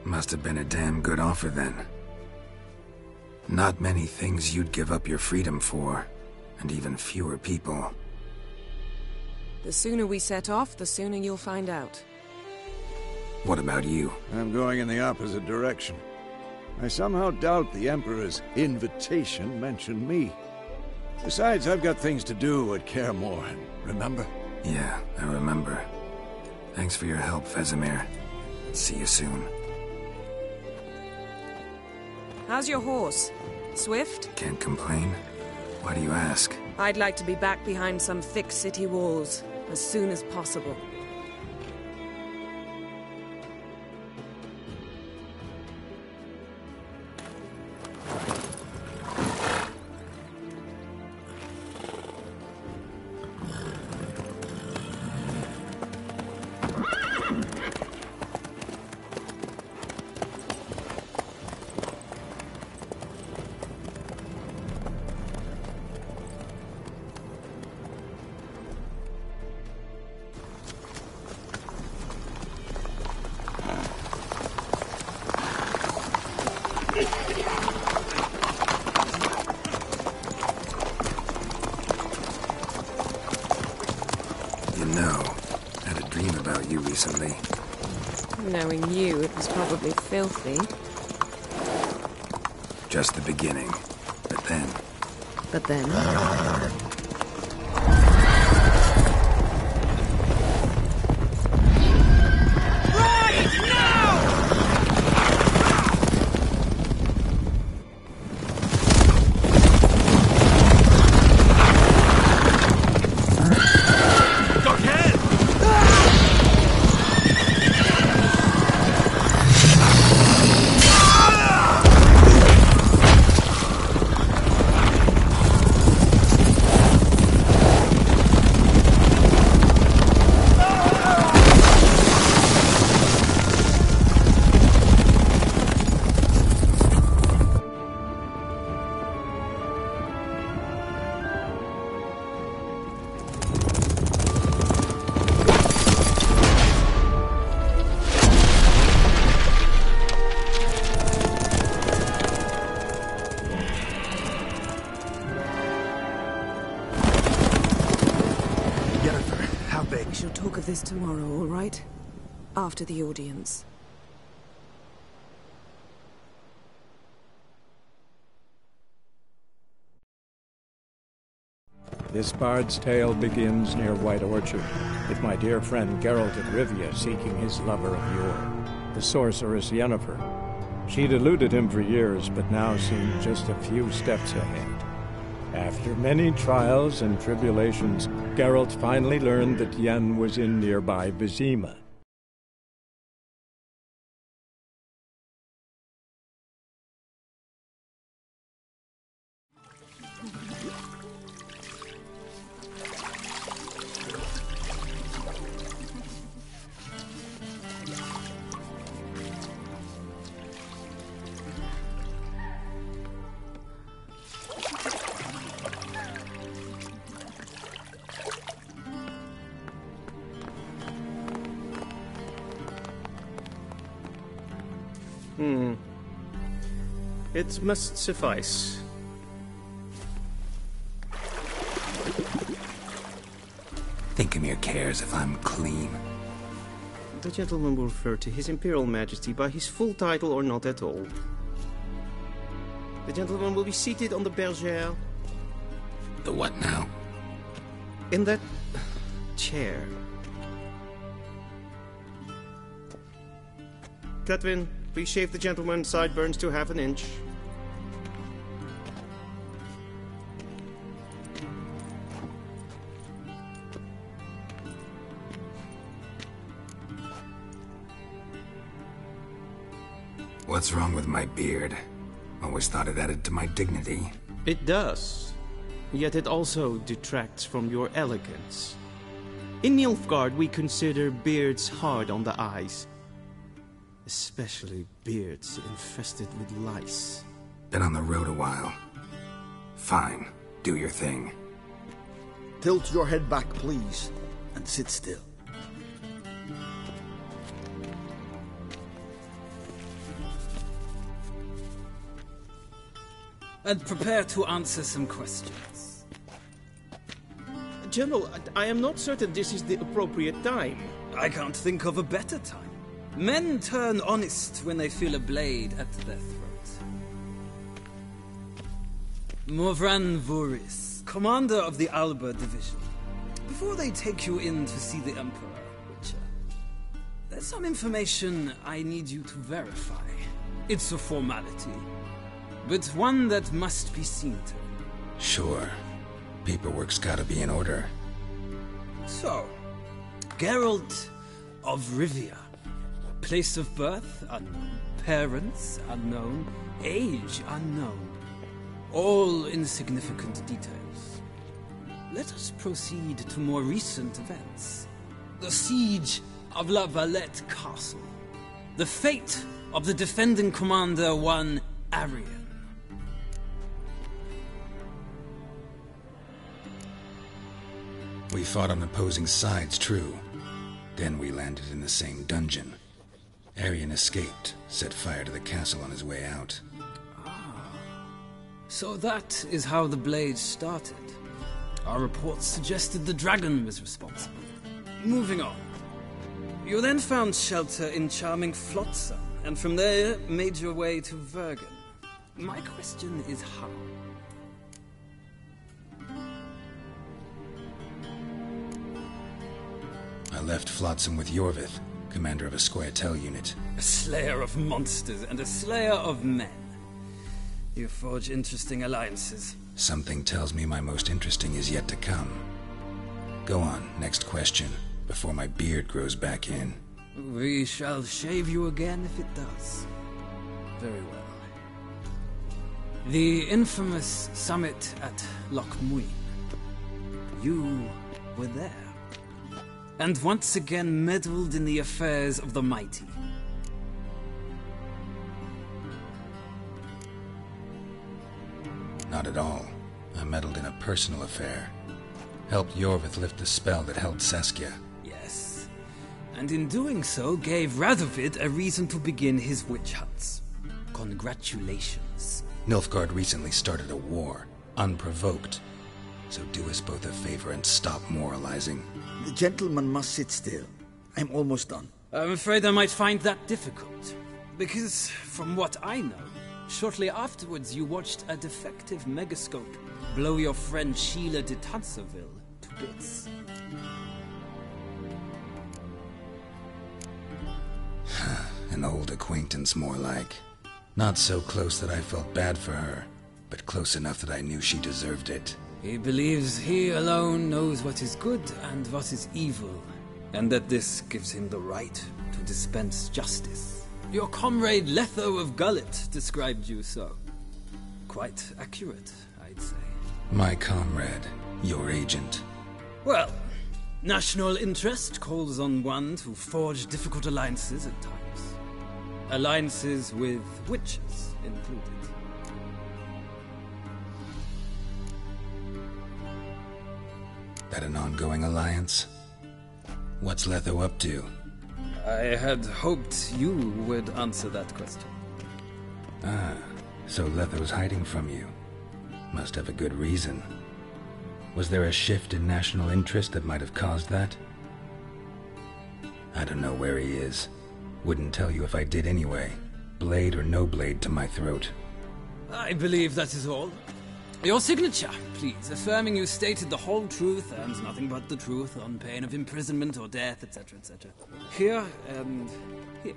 Must have been a damn good offer then. Not many things you'd give up your freedom for, and even fewer people. The sooner we set off, the sooner you'll find out. What about you? I'm going in the opposite direction. I somehow doubt the Emperor's invitation mentioned me. Besides, I've got things to do at Kaer Morhen, remember? Yeah, I remember. Thanks for your help, Vesemir. See you soon. How's your horse? Swift? Can't complain. Why do you ask? I'd like to be back behind some thick city walls as soon as possible. Recently. Knowing you, it was probably filthy. Just the beginning. But then... But then... This tomorrow, all right? After the audience. This bard's tale begins near White Orchard, with my dear friend Geralt of Rivia seeking his lover of yore, the sorceress Yennefer. She'd eluded him for years, but now seemed just a few steps ahead. After many trials and tribulations, Geralt finally learned that Yen was in nearby Vizima. It must suffice. Thinkamere cares if I'm clean. The gentleman will refer to His Imperial Majesty by his full title or not at all. The gentleman will be seated on the bergère. The what now? In that chair. Catwin, please shave the gentleman's sideburns to half an inch. What's wrong with my beard? Always thought it added to my dignity. It does. Yet it also detracts from your elegance. In Nilfgaard, we consider beards hard on the eyes. Especially beards infested with lice. Been on the road a while. Fine. Do your thing. Tilt your head back, please, and sit still. And prepare to answer some questions. General, I am not certain this is the appropriate time. I can't think of a better time. Men turn honest when they feel a blade at their throat. Morvran Vuris, commander of the Alba Division. Before they take you in to see the Emperor, Witcher, there's some information I need you to verify. It's a formality, but one that must be seen to. Sure. Paperwork's gotta be in order. So, Geralt of Rivia. Place of birth unknown. Parents unknown. Age unknown. All insignificant details. Let us proceed to more recent events. The siege of La Valette Castle. The fate of the defending commander, one Arian. We fought on opposing sides, true. Then we landed in the same dungeon. Arian escaped, set fire to the castle on his way out. So that is how the Blade started. Our reports suggested the dragon was responsible. Moving on. You then found shelter in charming Flotsam, and from there made your way to Vergen. My question is how? I left Flotsam with Yorvith, commander of a Squirtel unit. A slayer of monsters and a slayer of men. You forge interesting alliances. Something tells me my most interesting is yet to come. Go on, next question, before my beard grows back in. We shall shave you again if it does. Very well. The infamous summit at Loch Muin. You were there. And once again meddled in the affairs of the mighty. Not at all. I meddled in a personal affair. Helped Yorvith lift the spell that held Saskia. Yes. And in doing so, gave Radovid a reason to begin his witch hunts. Congratulations. Nilfgaard recently started a war, unprovoked. So do us both a favor and stop moralizing. The gentleman must sit still. I'm almost done. I'm afraid I might find that difficult. Because, from what I know, shortly afterwards you watched a defective megascope blow your friend Sheila de Tanserville to bits. An old acquaintance, more like. Not so close that I felt bad for her, but close enough that I knew she deserved it. He believes he alone knows what is good and what is evil, and that this gives him the right to dispense justice. Your comrade Letho of Gullet described you so. Quite accurate, I'd say. My comrade, your agent. Well, national interest calls on one to forge difficult alliances at times. Alliances with witches included. That an ongoing alliance? What's Letho up to? I had hoped you would answer that question. Ah, so Letho's hiding from you. Must have a good reason. Was there a shift in national interest that might have caused that? I don't know where he is. Wouldn't tell you if I did anyway. Blade or no blade to my throat. I believe that is all. Your signature, please, affirming you stated the whole truth and nothing but the truth on pain of imprisonment or death, etc., etc. Here and here.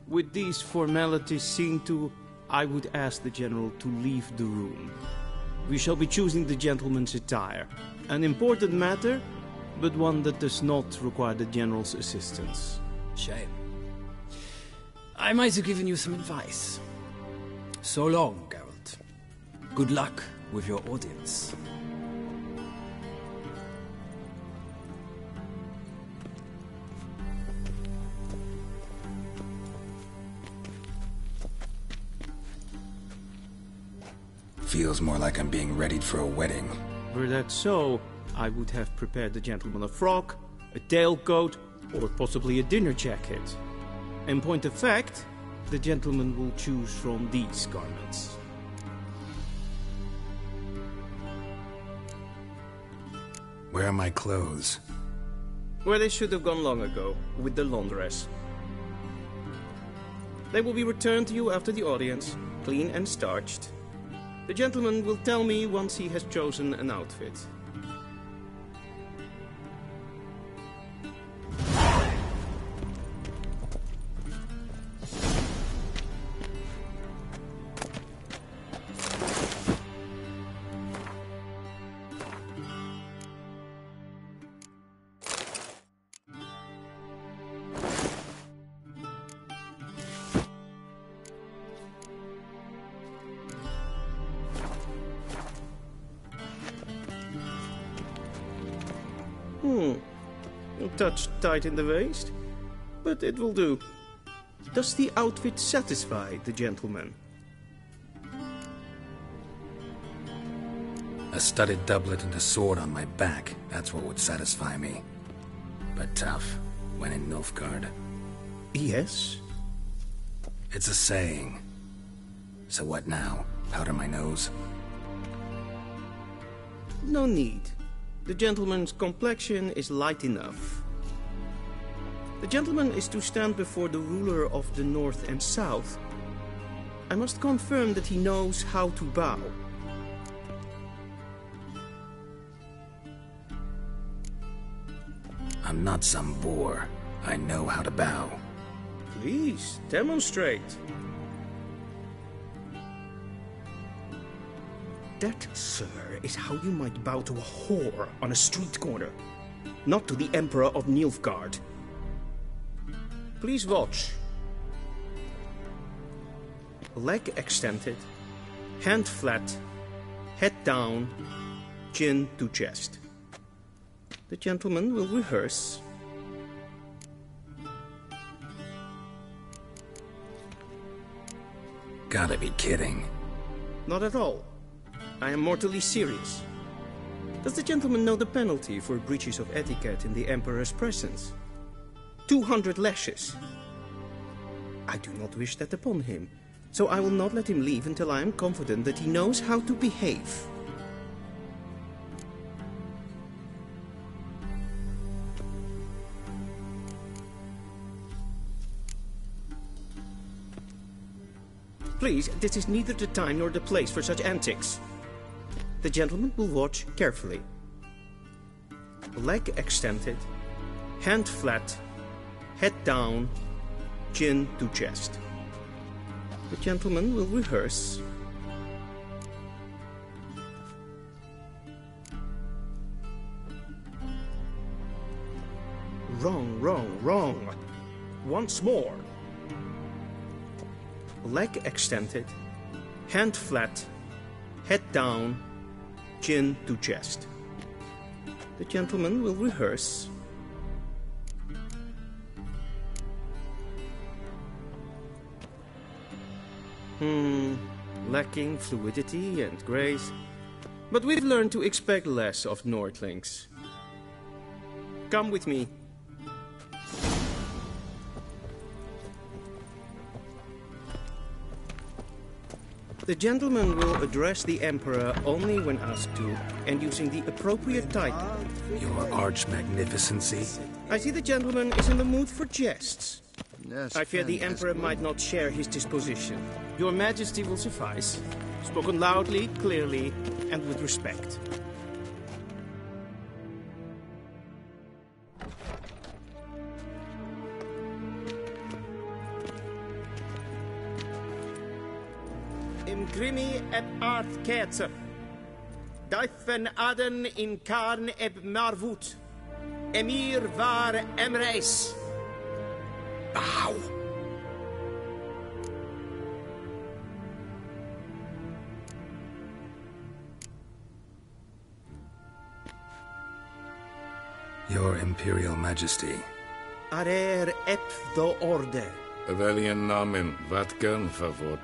With these formalities seen to, I would ask the General to leave the room. We shall be choosing the gentleman's attire. An important matter, but one that does not require the General's assistance. Shame. I might have given you some advice. So long, Geralt. Good luck with your audience. Feels more like I'm being readied for a wedding. Were that so, I would have prepared the gentleman a frock, a tailcoat, or possibly a dinner jacket. In point of fact, the gentleman will choose from these garments. Where are my clothes? Where they should have gone long ago, with the laundress. They will be returned to you after the audience, clean and starched. The gentleman will tell me once he has chosen an outfit. touch tight in the waist, but it will do. Does the outfit satisfy the gentleman? A studded doublet and a sword on my back, that's what would satisfy me. But tough, when in Nilfgaard. Yes? It's a saying. So what now? Powder my nose? No need. The gentleman's complexion is light enough. The gentleman is to stand before the ruler of the North and South. I must confirm that he knows how to bow. I'm not some boor. I know how to bow. Please, demonstrate. That, sir, is how you might bow to a whore on a street corner, not to the Emperor of Nilfgaard. Please watch. Leg extended, hand flat, head down, chin to chest. The gentleman will rehearse. Gotta be kidding. Not at all. I am mortally serious. Does the gentleman know the penalty for breaches of etiquette in the Emperor's presence? 200 lashes. I do not wish that upon him, so I will not let him leave until I am confident that he knows how to behave. Please, this is neither the time nor the place for such antics. The gentleman will watch carefully. Leg extended, hand flat, head down, chin to chest. The gentleman will rehearse. Wrong, wrong, wrong. Once more. Leg extended, hand flat, head down, chin to chest. The gentleman will rehearse. Lacking fluidity and grace. But we've learned to expect less of Nordlings. Come with me. The gentleman will address the Emperor only when asked to, and using the appropriate title. Your Arch-Magnificency? I see the gentleman is in the mood for jests. Yes, I fear the Emperor might not share his disposition. Your Majesty will suffice. Spoken loudly, clearly, and with respect. Imgrimi eb art ketzer. Daifen aden in karn eb marvut. Emir var emreis. Bow. Your Imperial Majesty. Arer ep do orde. Welchen Namen, wat gern verwort?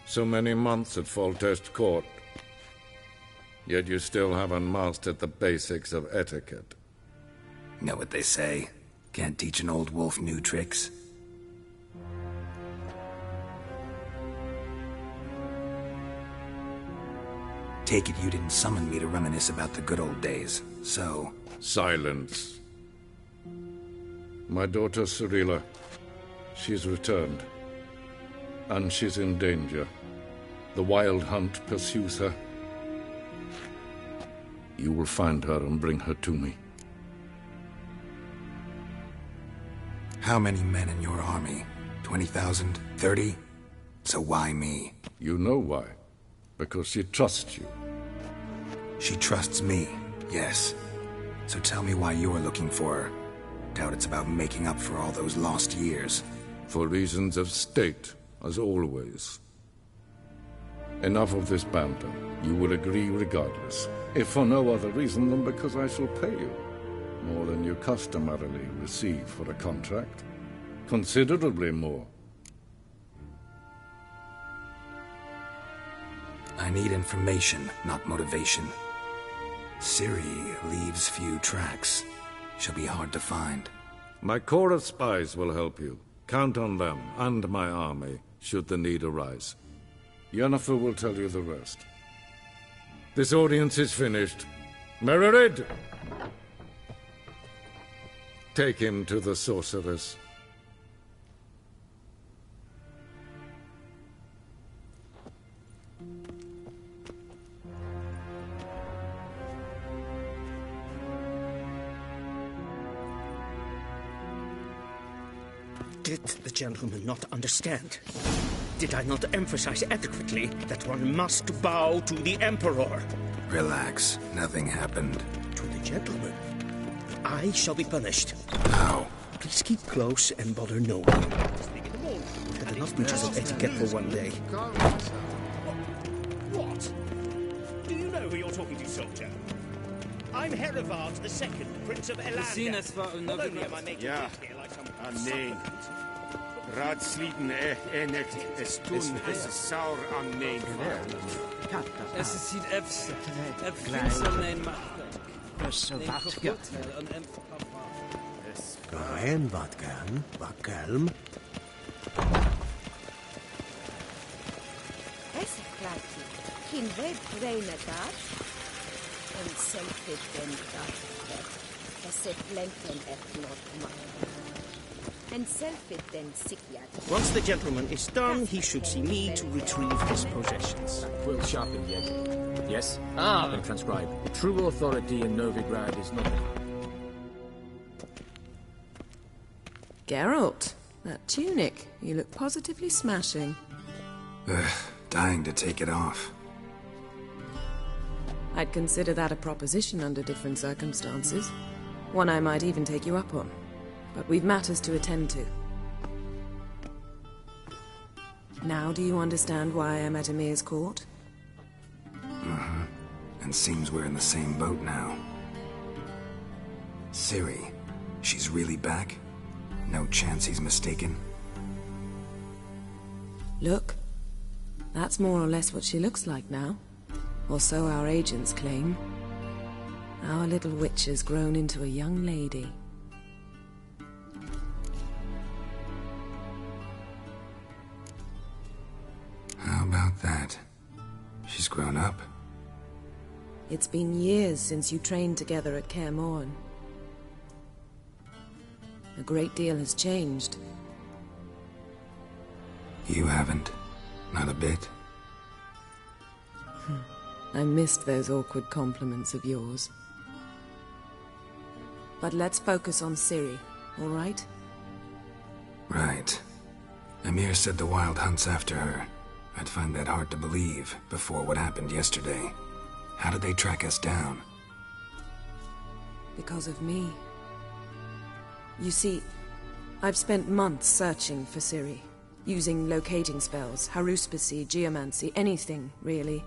So many months at Foltest Court, yet you still haven't mastered the basics of etiquette. Know what they say? Can't teach an old wolf new tricks. Take it you didn't summon me to reminisce about the good old days, so... Silence. My daughter Cirilla, she's returned. And she's in danger. The Wild Hunt pursues her. You will find her and bring her to me. How many men in your army? 20,000? 30? So why me? You know why. Because she trusts you. She trusts me, yes. So tell me why you're looking for her. Doubt it's about making up for all those lost years. For reasons of state, as always. Enough of this banter. You will agree regardless. If for no other reason than because I shall pay you. More than you customarily receive for a contract. Considerably more. I need information, not motivation. Ciri leaves few tracks. She'll be hard to find. My corps of spies will help you. Count on them, and my army, should the need arise. Yennefer will tell you the rest. This audience is finished. Mererid! Take him to the sorceress. Did the gentleman not understand? Did I not emphasize adequately that one must bow to the Emperor? Relax. Nothing happened. To the gentleman. I shall be punished. How? Please keep close and bother no one. We've had enough breaches of etiquette for one day. What? Do you know who you're talking to, soldier? I'm Herivard II, Prince of Elander. Ja, nee. Raadsleden echt es tun es saur an nee. Es is hier efse. Het flinsel neem Gaen wat gaan, wat kalm. Es klart, geen wij breinen dat. En zelf den dat. Es het lengten echt not mine. And self-it then Sikyat. Once the gentleman is done, he should see me to retrieve his possessions. Quill sharpened yet? Yes? Ah! Then transcribe. True authority in Novigrad is not... Geralt, that tunic. You look positively smashing. Ugh, dying to take it off. I'd consider that a proposition under different circumstances. One I might even take you up on. But we've matters to attend to. Now do you understand why I'm at Emir's court? Mm-hmm. And seems we're in the same boat now. Ciri, she's really back? No chance he's mistaken? Look. That's more or less what she looks like now. Or so our agents claim. Our little witch has grown into a young lady. How about that? She's grown up? It's been years since you trained together at Kaer Morhen. A great deal has changed. You haven't. Not a bit. I missed those awkward compliments of yours. But let's focus on Ciri, all right? Right. Emir said the Wild Hunt's after her. I'd find that hard to believe before what happened yesterday. How did they track us down? Because of me. You see, I've spent months searching for Ciri, using locating spells, haruspicy, geomancy, anything, really.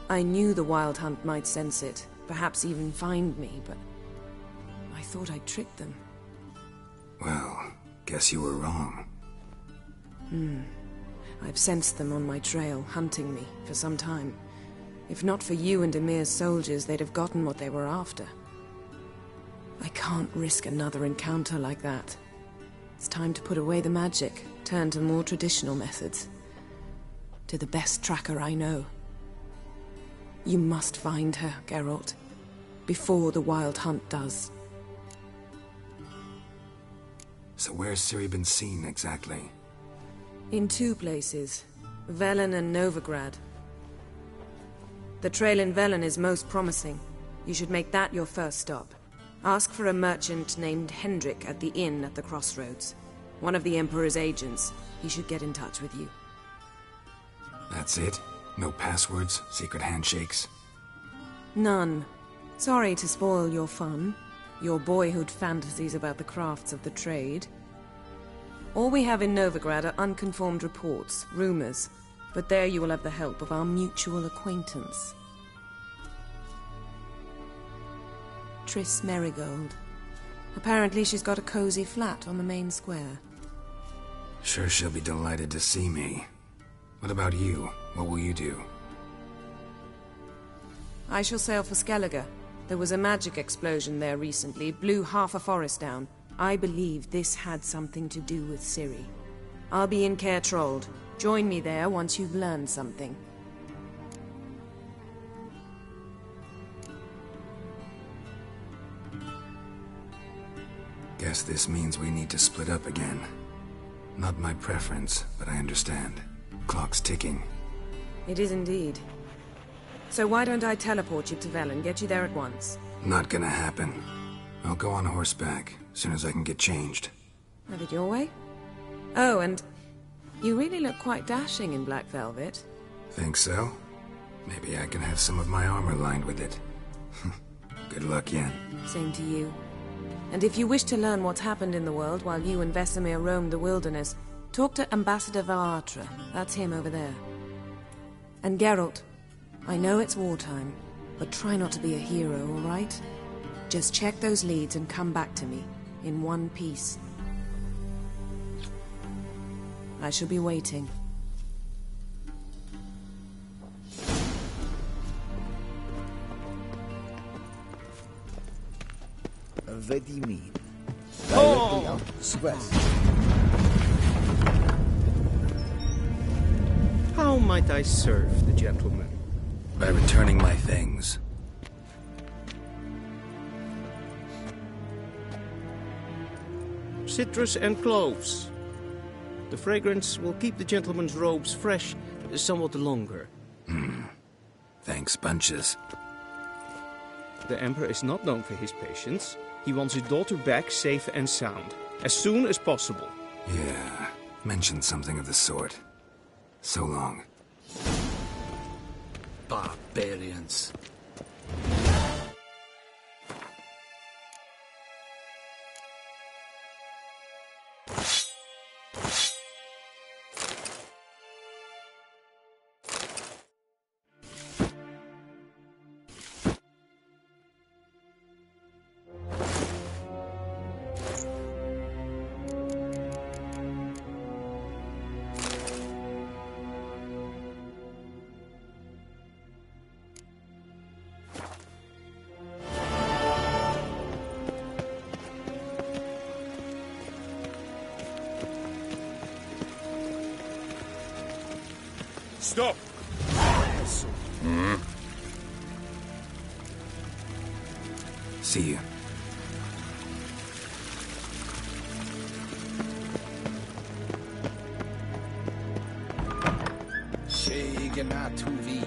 I knew the Wild Hunt might sense it, perhaps even find me, but I thought I'd tricked them. Well, guess you were wrong. I've sensed them on my trail, hunting me, for some time. If not for you and Emir's soldiers, they'd have gotten what they were after. I can't risk another encounter like that. It's time to put away the magic, turn to more traditional methods. To the best tracker I know. You must find her, Geralt. Before the Wild Hunt does. So where's Ciri been seen, exactly? In two places. Velen and Novigrad. The trail in Velen is most promising. You should make that your first stop. Ask for a merchant named Hendrik at the inn at the crossroads. One of the Emperor's agents. He should get in touch with you. That's it? No passwords, secret handshakes? None. Sorry to spoil your fun. Your boyhood fantasies about the crafts of the trade. All we have in Novigrad are unconformed reports, rumors. But there you will have the help of our mutual acquaintance. Triss Merigold. Apparently she's got a cozy flat on the main square. Sure she'll be delighted to see me. What about you? What will you do? I shall sail for Skellige. There was a magic explosion there recently, blew half a forest down. I believe this had something to do with Ciri. I'll be in Caer Trold. Join me there once you've learned something. Guess this means we need to split up again. Not my preference, but I understand. Clock's ticking. It is indeed. So why don't I teleport you to Velen, get you there at once? Not gonna happen. I'll go on horseback, as soon as I can get changed. Have it your way? Oh, and you really look quite dashing in black velvet. Think so? Maybe I can have some of my armor lined with it. Good luck, Yen. Same to you. And if you wish to learn what's happened in the world while you and Vesemir roamed the wilderness, talk to Ambassador Valatra. That's him over there. And Geralt, I know it's wartime, but try not to be a hero, all right? Just check those leads and come back to me, in one piece. I shall be waiting. Vedimin. Oh! Directly out west. How might I serve the gentleman? By returning my things. Citrus and cloves. The fragrance will keep the gentleman's robes fresh somewhat longer. Thanks, bunches. The Emperor is not known for his patience. He wants his daughter back safe and sound, as soon as possible. Yeah, mentioned something of the sort. So long. Barbarians. Stop! See you. Shegenatuvin.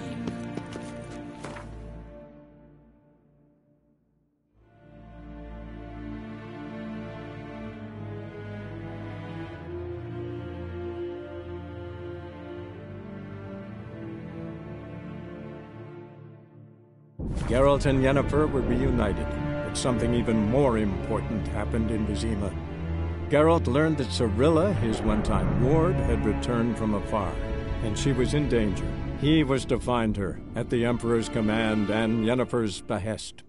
Geralt and Yennefer were reunited, but something even more important happened in Vizima. Geralt learned that Cirilla, his one-time ward, had returned from afar, and she was in danger. He was to find her, at the Emperor's command and Yennefer's behest.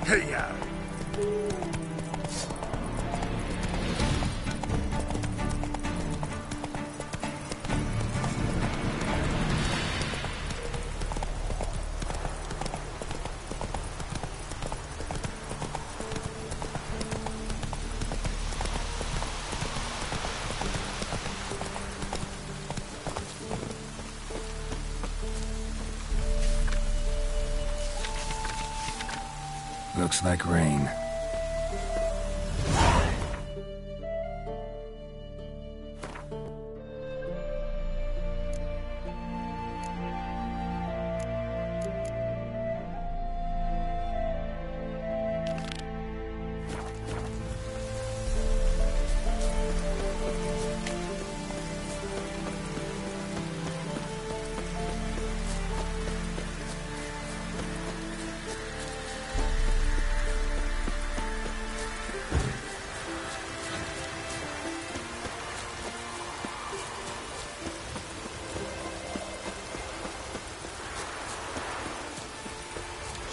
Hey-ya! Looks like rain.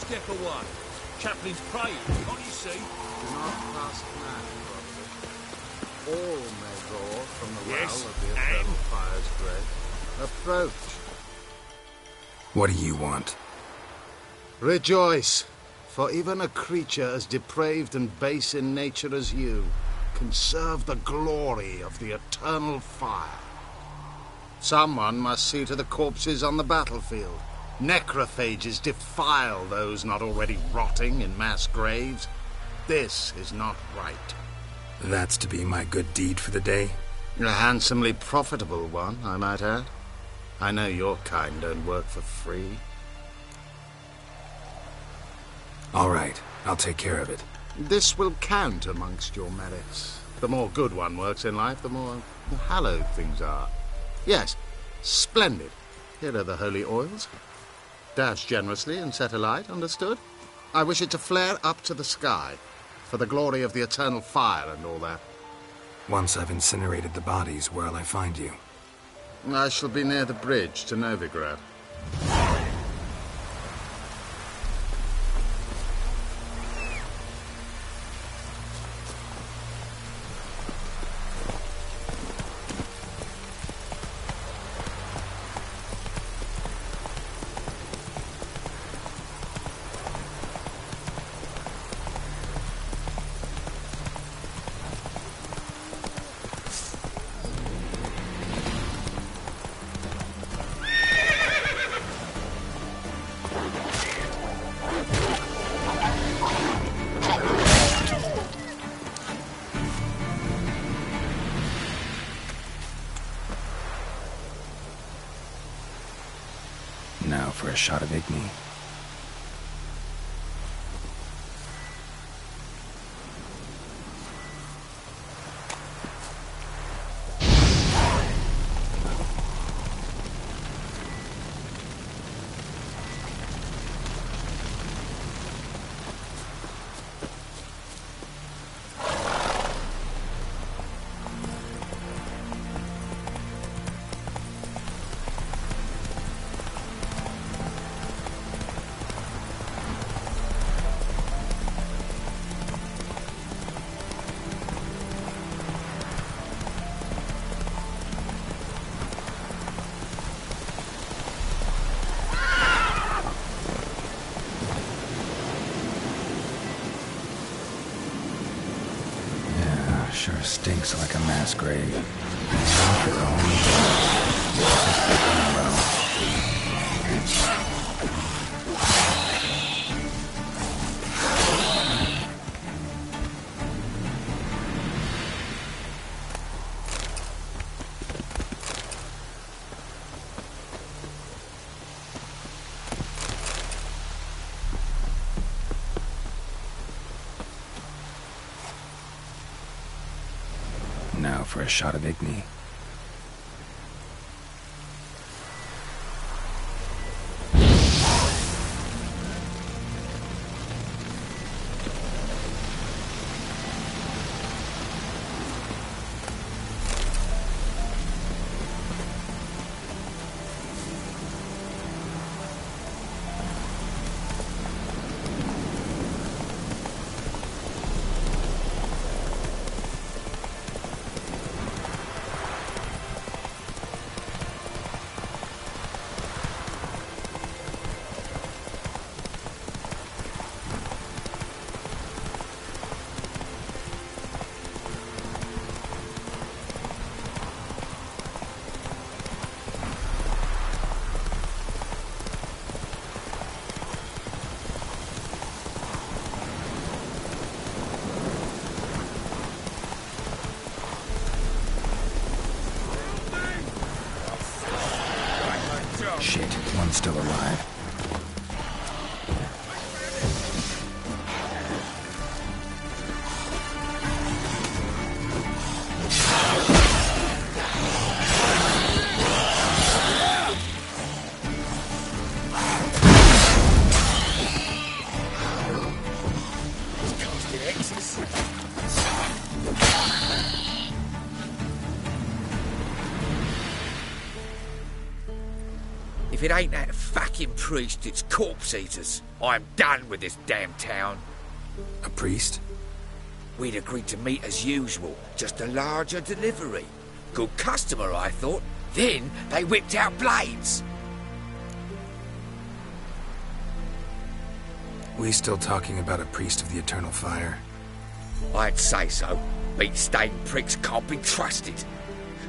Step away. Chaplain's praying, can't you see? Do not pass now, brother. All may draw from the Yes, well of the eternal fire's grave. Approach. What do you want? Rejoice, for even a creature as depraved and base in nature as you can serve the glory of the eternal fire. Someone must see to the corpses on the battlefield. Necrophages defile those not already rotting in mass graves. This is not right. That's to be my good deed for the day? A handsomely profitable one, I might add. I know your kind don't work for free. All right, I'll take care of it. This will count amongst your merits. The more good one works in life, the more hallowed things are. Yes, splendid. Here are the holy oils. Dash generously and set alight, understood? I wish it to flare up to the sky, for the glory of the eternal fire and all that. Once I've incinerated the bodies, where'll I find you? I shall be near the bridge to Novigrad. Now for a shot of Igni. Sure stinks like a mass grave. Now for a shot of Igni. Shit, one's still alive. If it ain't that fucking priest, it's corpse eaters. I'm done with this damn town. A priest? We'd agreed to meet as usual, just a larger delivery. Good customer, I thought. Then they whipped out blades. We still talking about a priest of the eternal fire? I'd say so. Meat-stained pricks can't be trusted.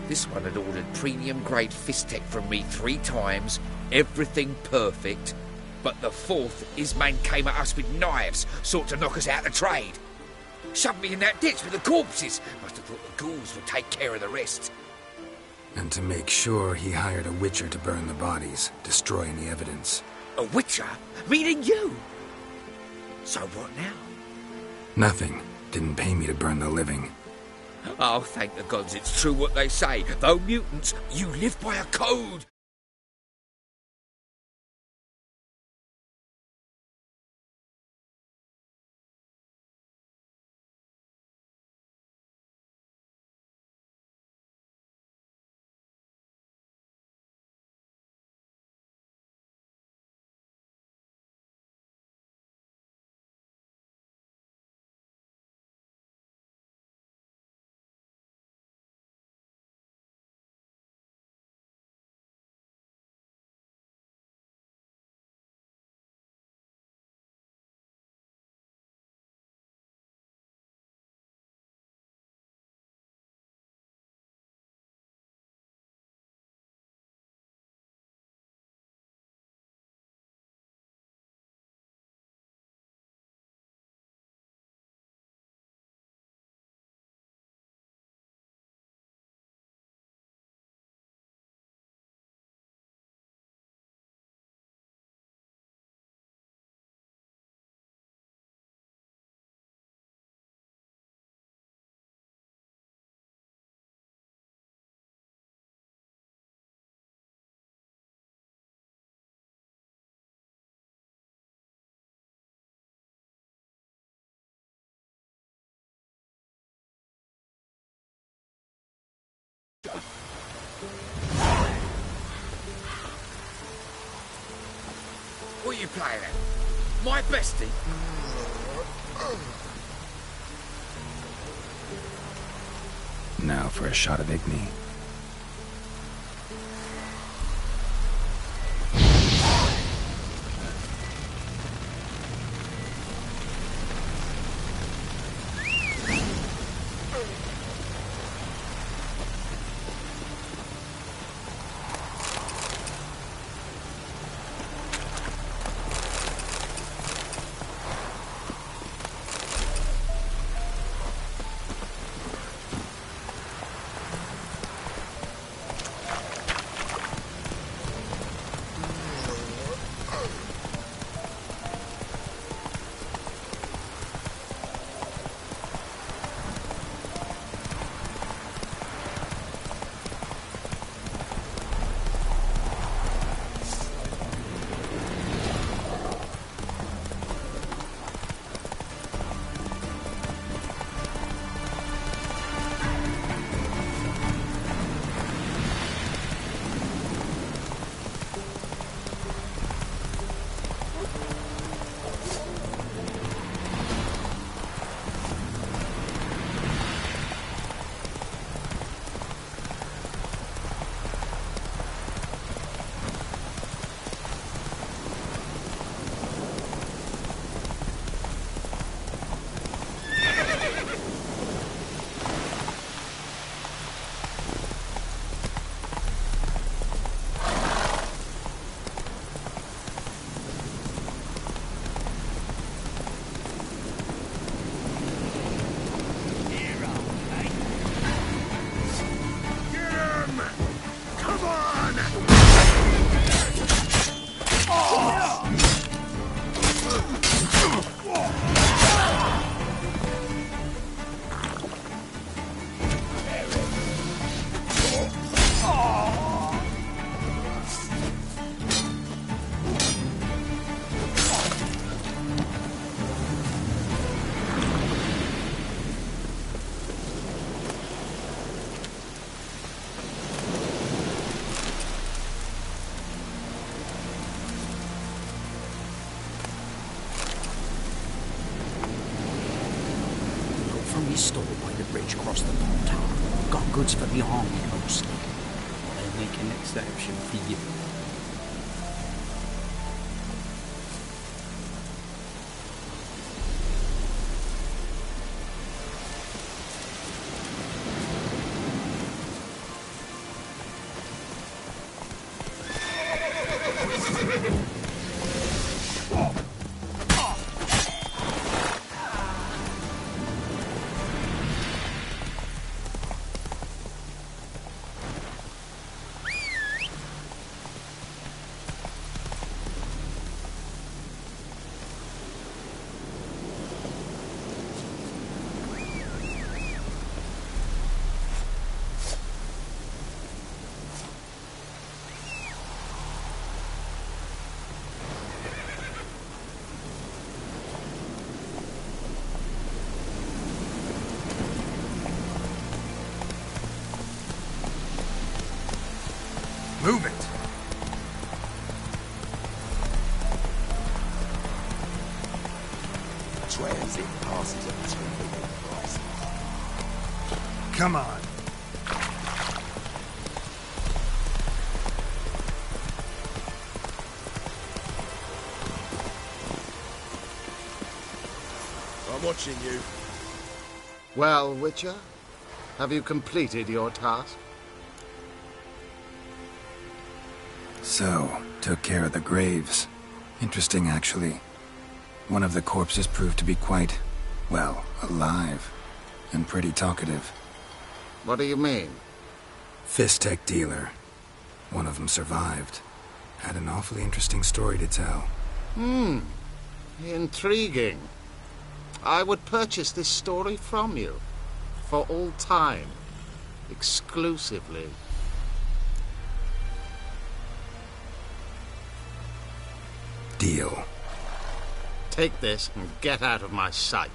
This one had ordered premium-grade fist-tech from me 3 times, everything perfect. But the 4th, his man came at us with knives, sought to knock us out of trade. Shoved me in that ditch with the corpses. Must have thought the ghouls would take care of the rest. And to make sure, he hired a witcher to burn the bodies, destroy any evidence. A witcher? Meaning you? So what now? Nothing. Didn't pay me to burn the living. Oh, thank the gods it's true what they say. Though mutants, you live by a code. What are you playing at? My bestie? Now for a shot of Igni. he stole by the bridge across the pond. Got goods for the army mostly. I'll make an exception for you. Move it! Transit passes at convenient prices. Come on. I'm watching you. Well, Witcher, have you completed your task? So, took care of the graves. Interesting, actually. One of the corpses proved to be quite, well, alive. And pretty talkative. What do you mean? Fist tech dealer. One of them survived. Had an awfully interesting story to tell. Intriguing. I would purchase this story from you. For all time. Exclusively. Deal. Take this and get out of my sight.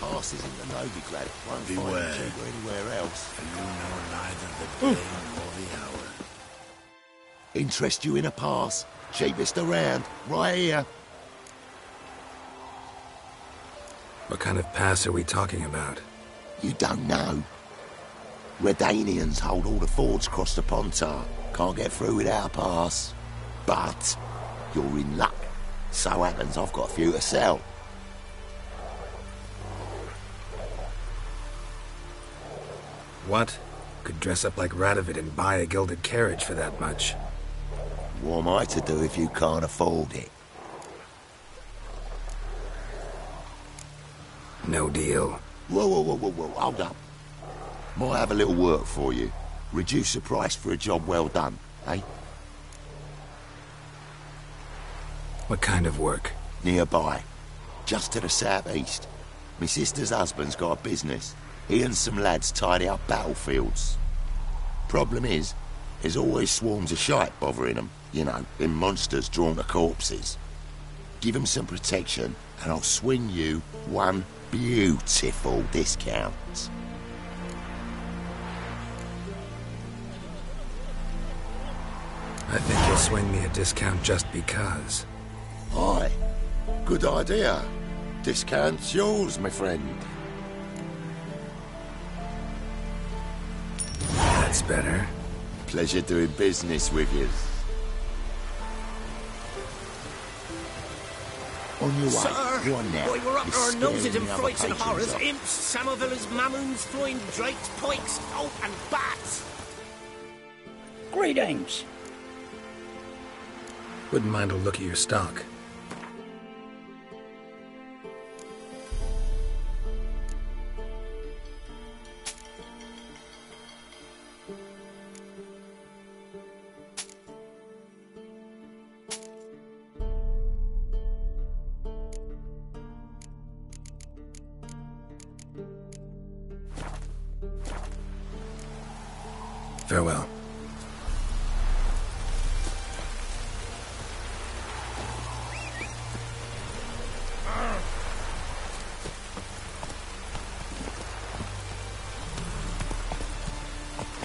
Passes in the Novigrad. Won't Beware. find you anywhere else. For you know neither the day nor the hour. Interest you in a pass? Cheapest around, right here. What kind of pass are we talking about? You don't know. Redanians hold all the fords across the Pontar. Can't get through without a pass. But you're in luck. So happens I've got a few to sell. What? Could dress up like Radovid and buy a gilded carriage for that much. What am I to do if you can't afford it? No deal. Whoa, hold up. Might have a little work for you. Reduce the price for a job well done, eh? What kind of work? Nearby. Just to the southeast. My sister's husband's got a business. He and some lads tidy up battlefields. Problem is, there's always swarms of shite bothering them. You know, them monsters drawn to corpses. Give them some protection, and I'll swing you one beautiful discount. I think you'll swing me a discount just because. Aye, good idea. Discount's yours, my friend. That's better. Pleasure doing business with you. On your way. Sir, Go on now. boy, we're up You're to our noses in scaring the other frights and patrons horrors, off. imps, samovillas, mamoons, flying drakes, pikes, and bats. Greetings. Wouldn't mind a look at your stock. Farewell.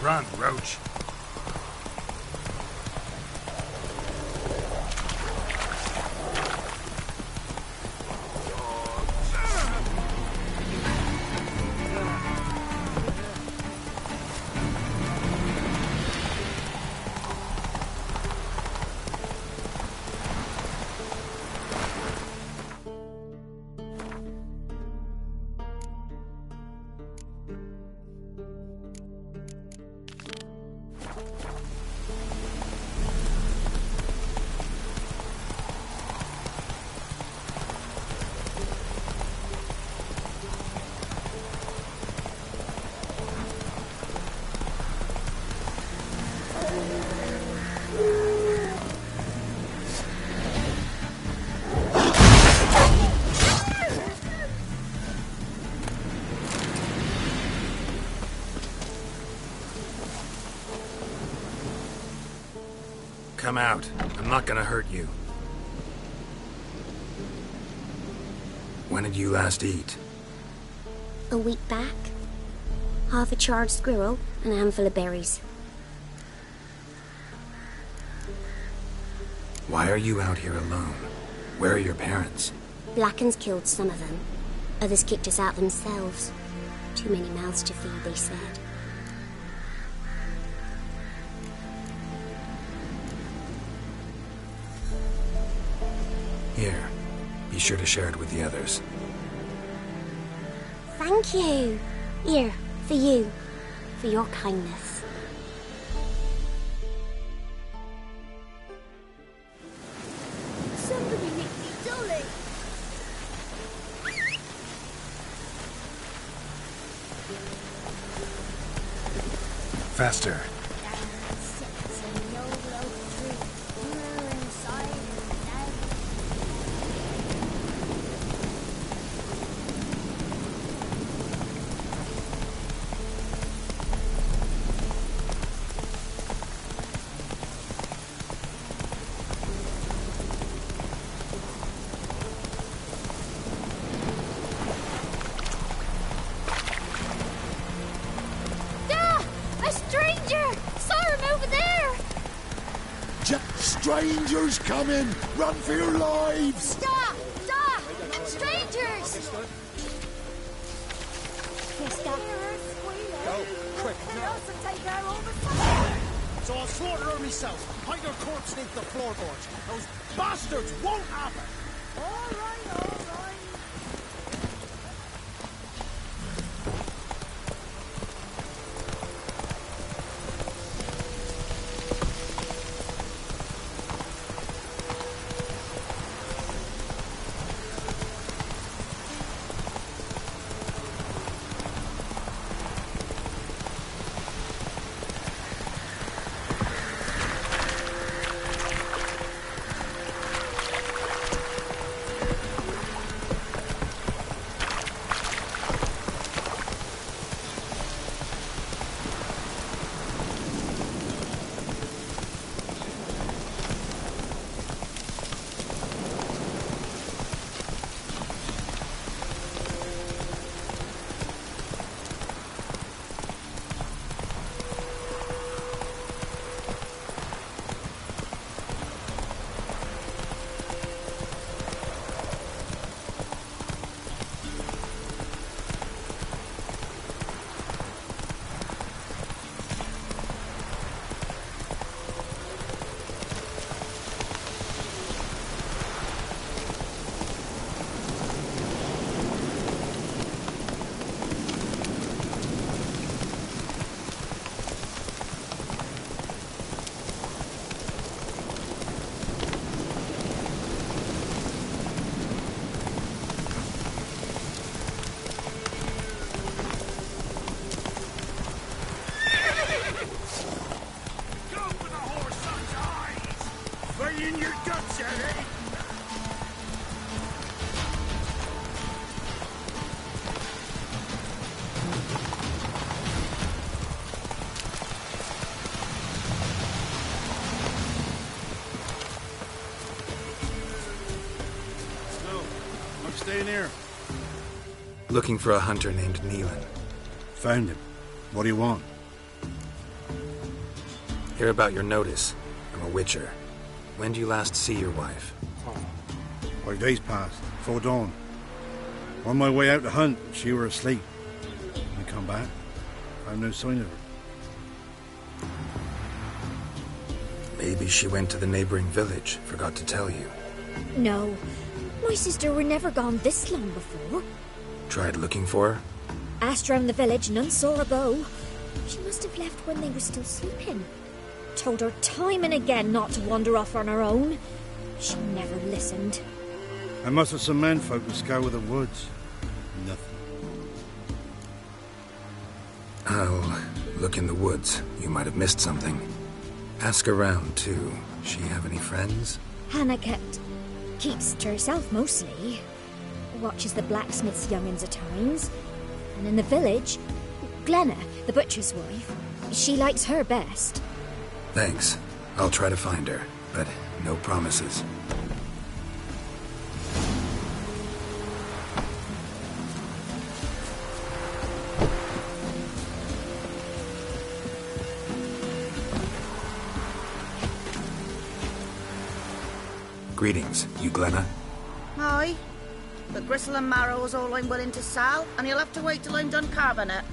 Run, Roach. Come out. I'm not gonna hurt you. When did you last eat? A week back. Half a charred squirrel and a handful of berries. Why are you out here alone? Where are your parents? Blackens killed some of them. Others kicked us out themselves. Too many mouths to feed, they said. Here. Be sure to share it with the others. Thank you. Here, for you. For your kindness. Somebody nicked me dolly. Faster. Strangers coming! Run for your lives! Stop! Stop! Strangers! Go, quick, now. So I'll slaughter her myself. Hide her corpse beneath the floorboards. Those bastards won't happen! All right, all right. Staying here. Looking for a hunter named Neelan. Found him. What do you want? Hear about your notice. I'm a witcher. When did you last see your wife? 5 days passed, before dawn. On my way out to hunt, she were asleep. When I come back, I have no sign of her. Maybe she went to the neighboring village, forgot to tell you. No. My sister were never gone this long before. Tried looking for her? Asked round the village, none saw her go. She must have left when they were still sleeping. Told her time and again not to wander off on her own. She never listened. I must have some menfolk to scour the woods. Nothing. I'll look in the woods. You might have missed something. Ask around, too. She have any friends? Hannah keeps to herself mostly. Watches the blacksmith's young'uns at times. And in the village, Glenna, the butcher's wife, she likes her best. Thanks. I'll try to find her, but no promises. Greetings, you Glenna? Aye. The gristle and marrow is all I'm willing to sell, and you'll have to wait till I'm done carving it.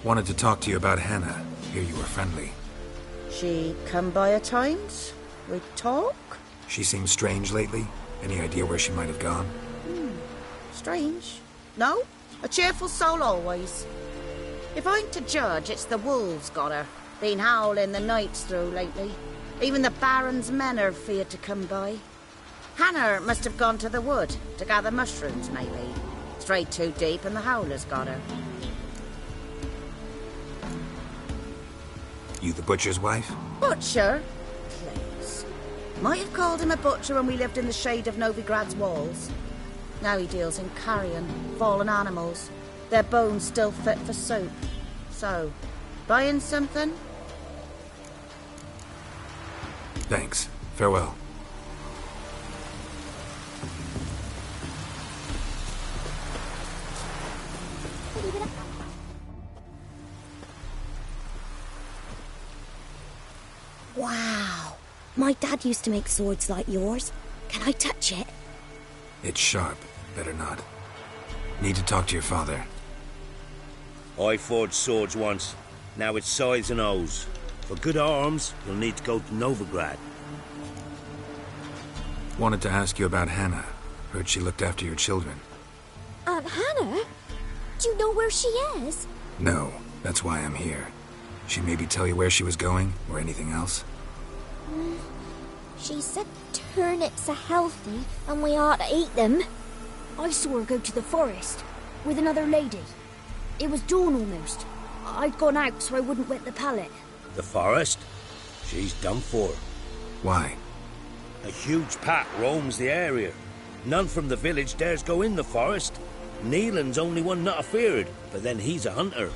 Wanted to talk to you about Hannah. Hear you were friendly. She come by at times. We talk. She seems strange lately. Any idea where she might have gone? Strange. No, a cheerful soul always. If I'm to judge, it's the wolves got her. Been howling the nights through lately. Even the Baron's men are feared to come by. Hannah must have gone to the wood to gather mushrooms, maybe. Strayed too deep and the howlers got her. You the butcher's wife? Butcher? Please. Might have called him a butcher when we lived in the shade of Novigrad's walls. Now he deals in carrion, fallen animals. Their bones still fit for soup. So, buying something? Thanks. Farewell. Wow. My dad used to make swords like yours. Can I touch it? It's sharp. Better not. Need to talk to your father. I forged swords once. Now it's scythes and hoes. For good arms, you'll need to go to Novigrad. Wanted to ask you about Hannah. Heard she looked after your children. Aunt Hannah? Do you know where she is? No, that's why I'm here. She maybe tell you where she was going, or anything else? She said turnips are healthy, and we ought to eat them. I saw her go to the forest, with another lady. It was dawn almost. I'd gone out so I wouldn't wet the pallet. The forest? She's done for. Why? A huge pack roams the area. None from the village dares go in the forest. Neelan's only one not afeared, but then he's a hunter.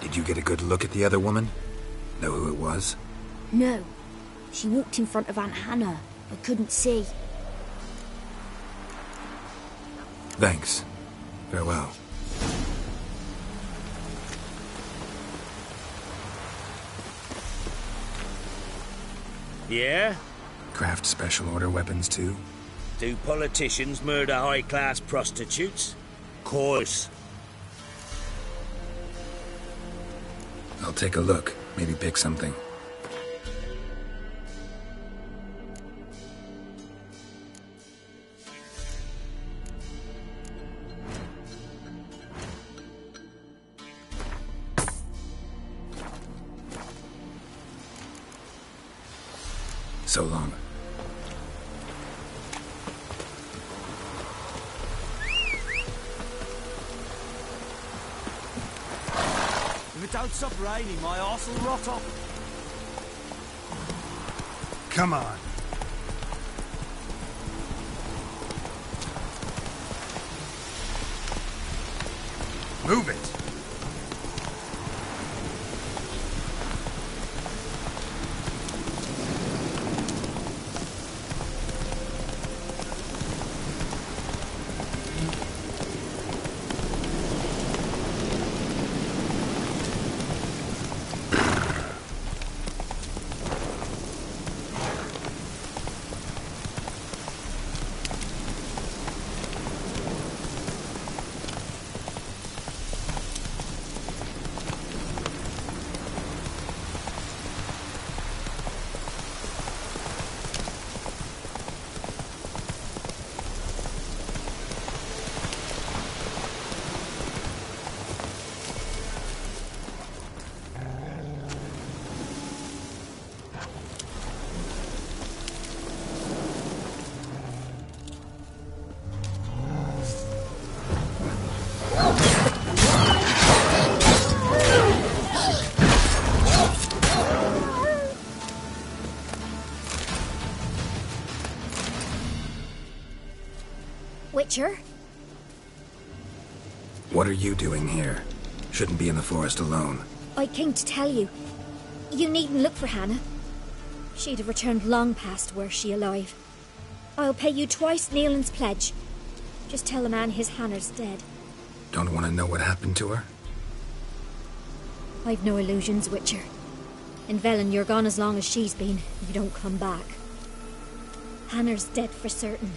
Did you get a good look at the other woman? Know who it was? No. She walked in front of Aunt Hannah. I couldn't see. Thanks. Farewell. Yeah? Craft special order weapons too? Do politicians murder high-class prostitutes? Course. I'll take a look. Maybe pick something. So long. If it don't stop raining, my arse will rot off. Come on. Move it. Witcher. What are you doing here? Shouldn't be in the forest alone. I came to tell you. You needn't look for Hannah. She'd have returned long past were she alive. I'll pay you twice Nealon's pledge. Just tell the man his Hannah's dead. Don't want to know what happened to her? I've no illusions, Witcher. In Velen, you're gone as long as she's been. You don't come back. Hannah's dead for certain.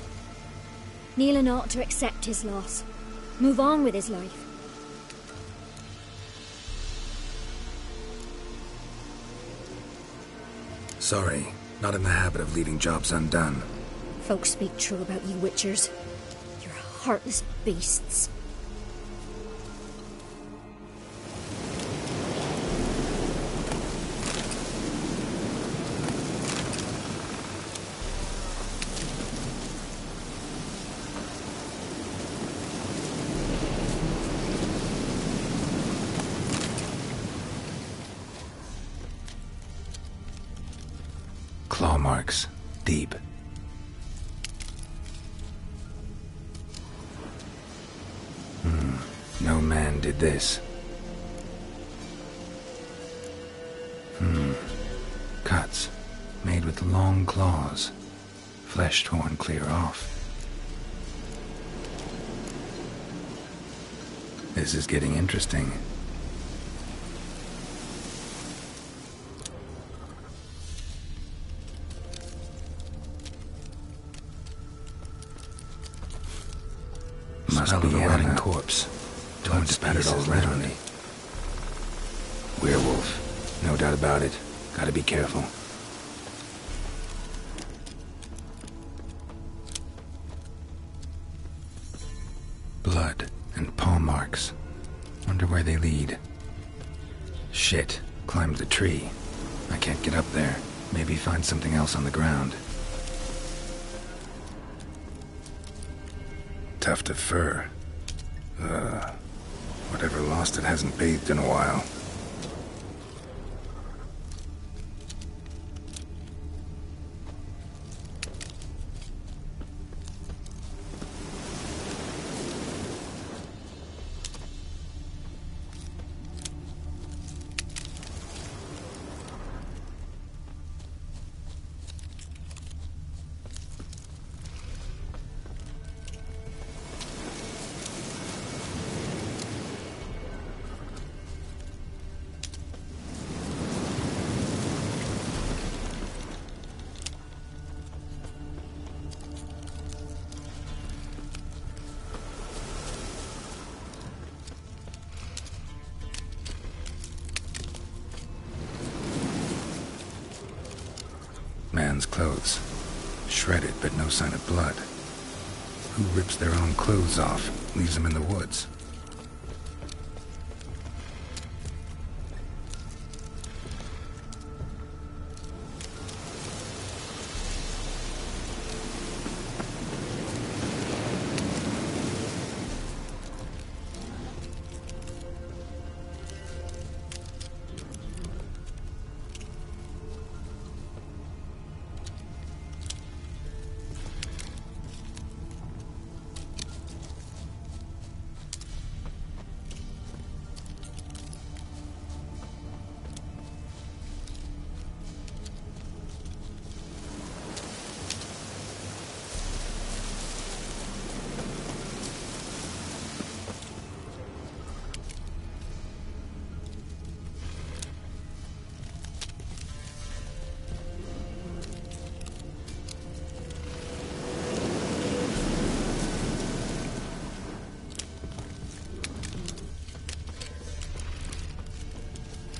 Nealon ought to accept his loss. Move on with his life. Sorry, not in the habit of leaving jobs undone. Folks speak true about you Witchers. You're heartless beasts. Claw marks. Deep. No man did this. Cuts. Made with long claws. Flesh torn clear off. This is getting interesting. Must be a rotting corpse. Torn to pieces literally. Werewolf. No doubt about it. Gotta be careful. Blood and paw marks. Wonder where they lead. Shit. Climbed the tree. I can't get up there. Maybe find something else on the ground. Tuft of fur. Whatever lost it hasn't bathed in a while. Man's clothes. Shredded, but no sign of blood. Who rips their own clothes off, leaves them in the woods?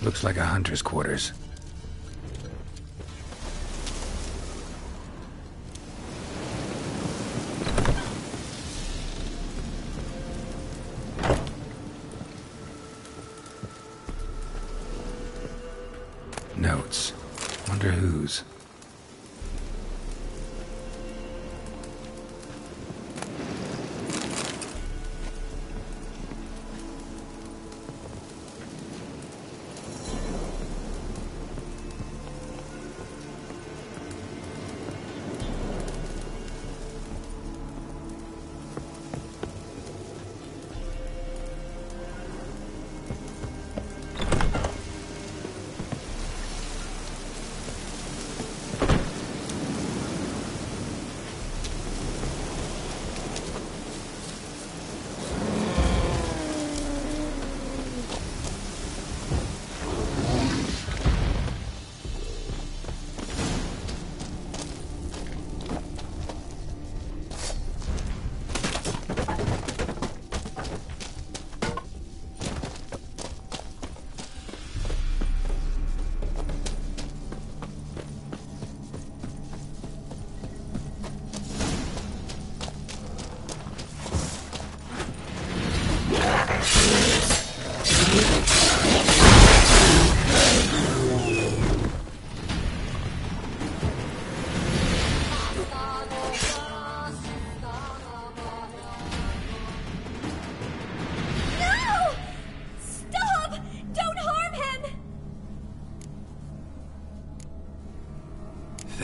Looks like a hunter's quarters. Notes. Wonder whose.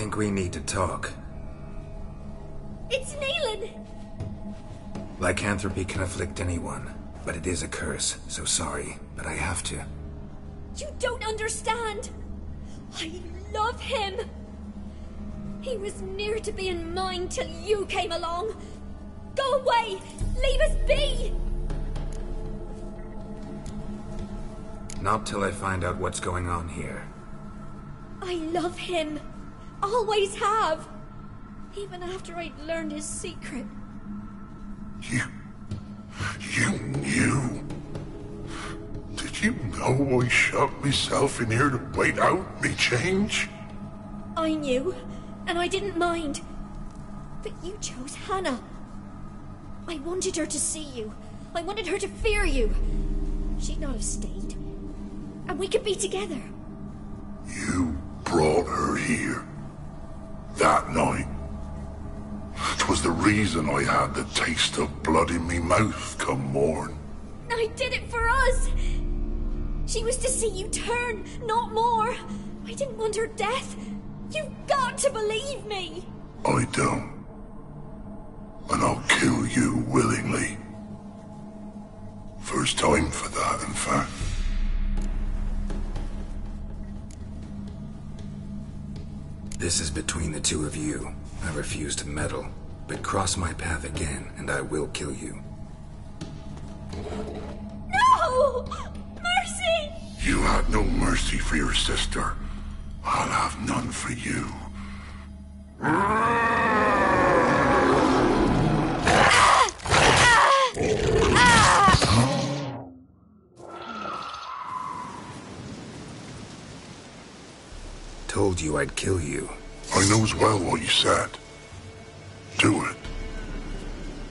think we need to talk. It's Neelan! Lycanthropy can afflict anyone, but it is a curse, so sorry, but I have to. You don't understand! I love him! He was near to being mine till you came along! Go away! Leave us be! Not till I find out what's going on here. I love him. Always have. Even after I'd learned his secret. You knew? Did you know I shut myself in here to wait out me change? I knew, and I didn't mind. But you chose Hannah. I wanted her to see you. I wanted her to fear you. She'd not have stayed. And we could be together. You brought her here. That night. 'Twas the reason I had the taste of blood in me mouth come morn. I did it for us. She was to see you turn, not more. I didn't want her death. You've got to believe me. I don't. And I'll kill you willingly. First time for that, in fact. This is between the two of you. I refuse to meddle, but cross my path again, and I will kill you. No! Mercy! You had no mercy for your sister. I'll have none for you. Told you I'd kill you. I knows well what you said. Do it.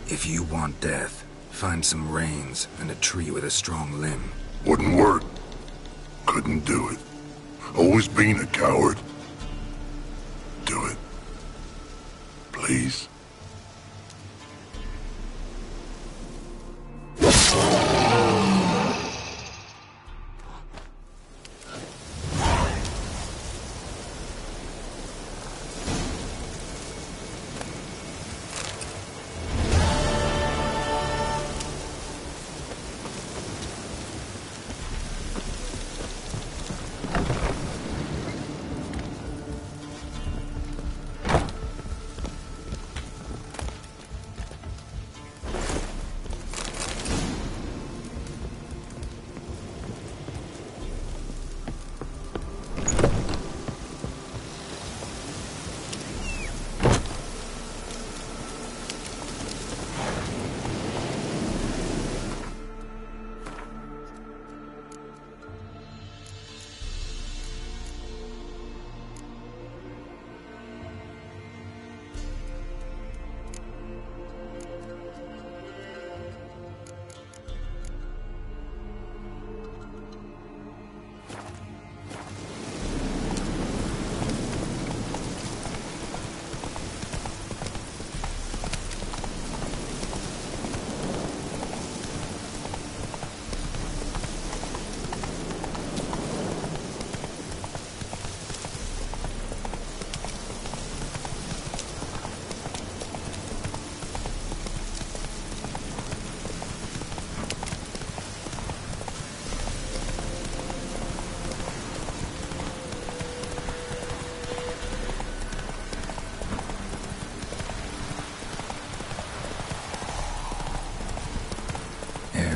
If you want death, find some reins and a tree with a strong limb. Wouldn't work. Couldn't do it. Always been a coward. Do it. Please.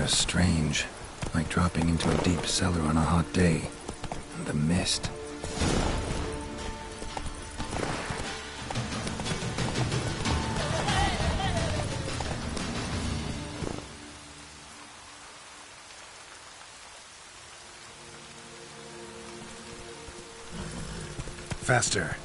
Strange, like dropping into a deep cellar on a hot day. And the mist. Faster.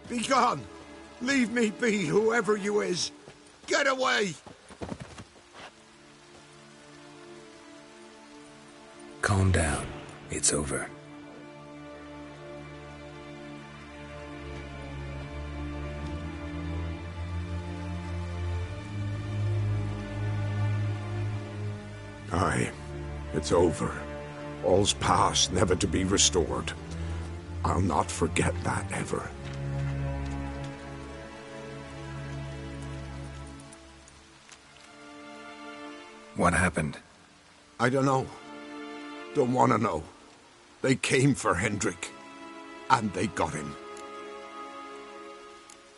Be gone! Leave me be, whoever you is! Get away! Calm down. It's over. Aye, it's over. All's past, never to be restored. I'll not forget that ever. What happened? I don't know. Don't want to know. They came for Hendrik, and they got him.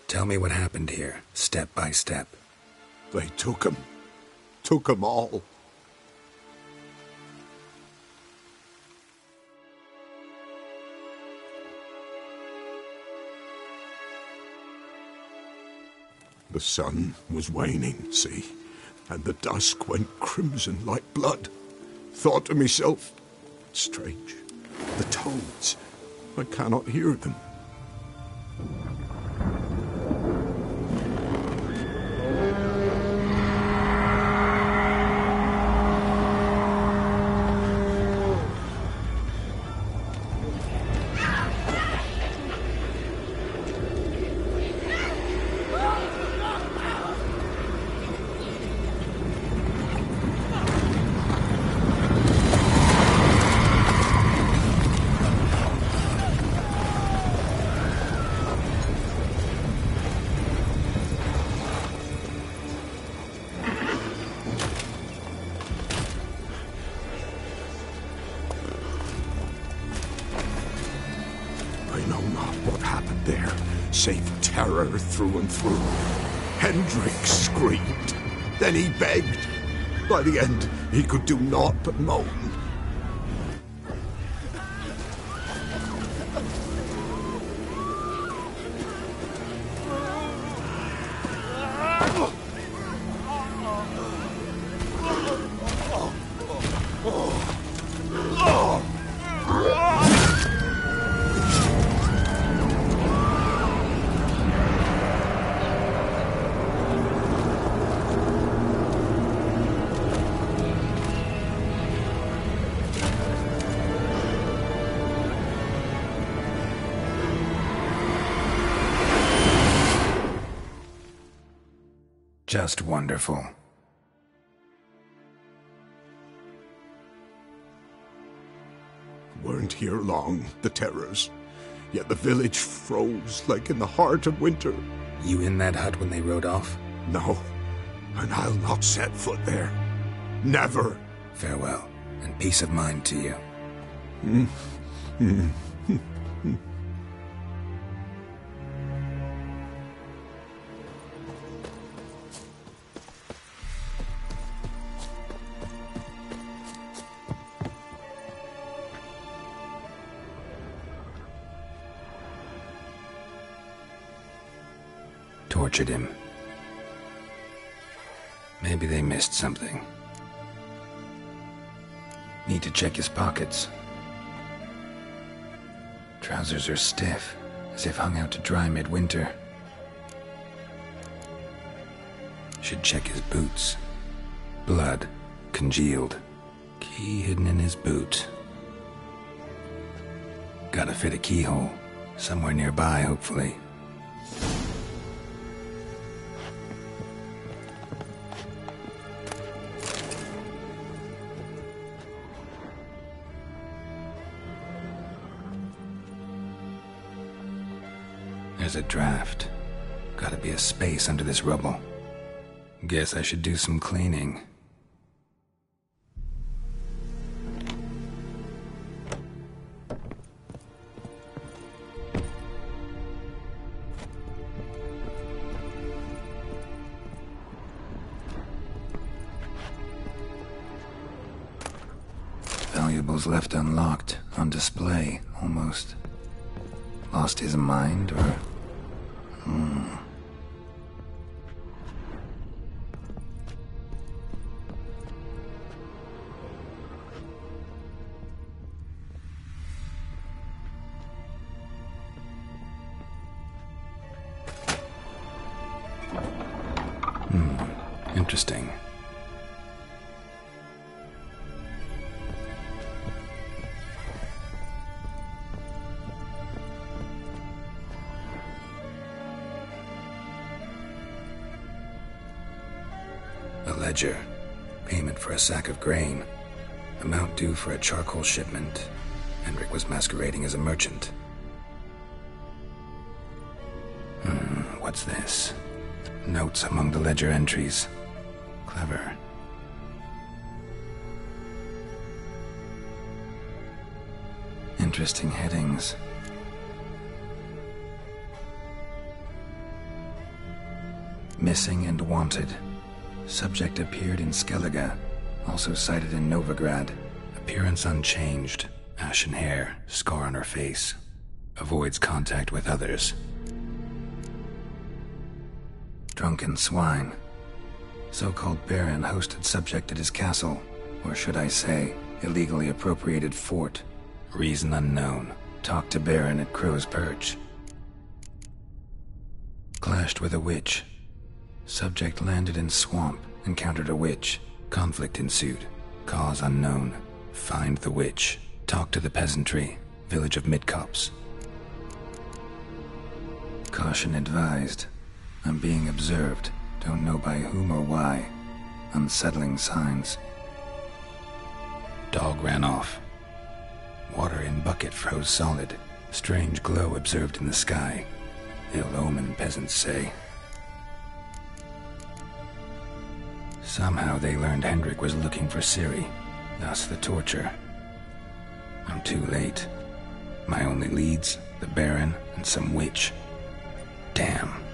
Tell me what happened here, step by step. They took him. Took him all. The sun was waning, see, and the dusk went crimson like blood. Thought to myself, strange, the toads, I cannot hear them. Save terror through and through. Hendrik screamed. Then he begged. By the end, he could do naught but moan. Just wonderful. Weren't here long, the terrors. Yet the village froze like in the heart of winter. You in that hut when they rode off? No, and I'll not set foot there. Never. Farewell, and peace of mind to you. Tortured him. Maybe they missed something. Need to check his pockets. Trousers are stiff, as if hung out to dry midwinter. Should check his boots. Blood, congealed. Key hidden in his boot. Gotta fit a keyhole. Somewhere nearby, hopefully. There's a draft. Gotta be a space under this rubble. Guess I should do some cleaning. Valuables left unlocked, on display, almost. Lost his mind, or... Interesting. A ledger. Payment for a sack of grain. Amount due for a charcoal shipment. Hendrik was masquerading as a merchant. What's this? Notes among the ledger entries. Clever. Interesting headings. Missing and wanted. Subject appeared in Skellige, also sighted in Novigrad. Appearance unchanged. Ashen hair, scar on her face. Avoids contact with others. Drunken swine. So-called Baron hosted subject at his castle, or should I say, illegally appropriated fort. Reason unknown. Talked to Baron at Crow's Perch. Clashed with a witch. Subject landed in swamp, encountered a witch. Conflict ensued. Cause unknown. Find the witch. Talk to the peasantry. Village of Midcopse. Caution advised. I'm being observed. Don't know by whom or why. Unsettling signs. Dog ran off. Water in bucket froze solid. Strange glow observed in the sky. Ill omen, peasants say. Somehow they learned Hendrik was looking for Ciri, thus the torture. I'm too late. My only leads, the Baron and some witch. Damn.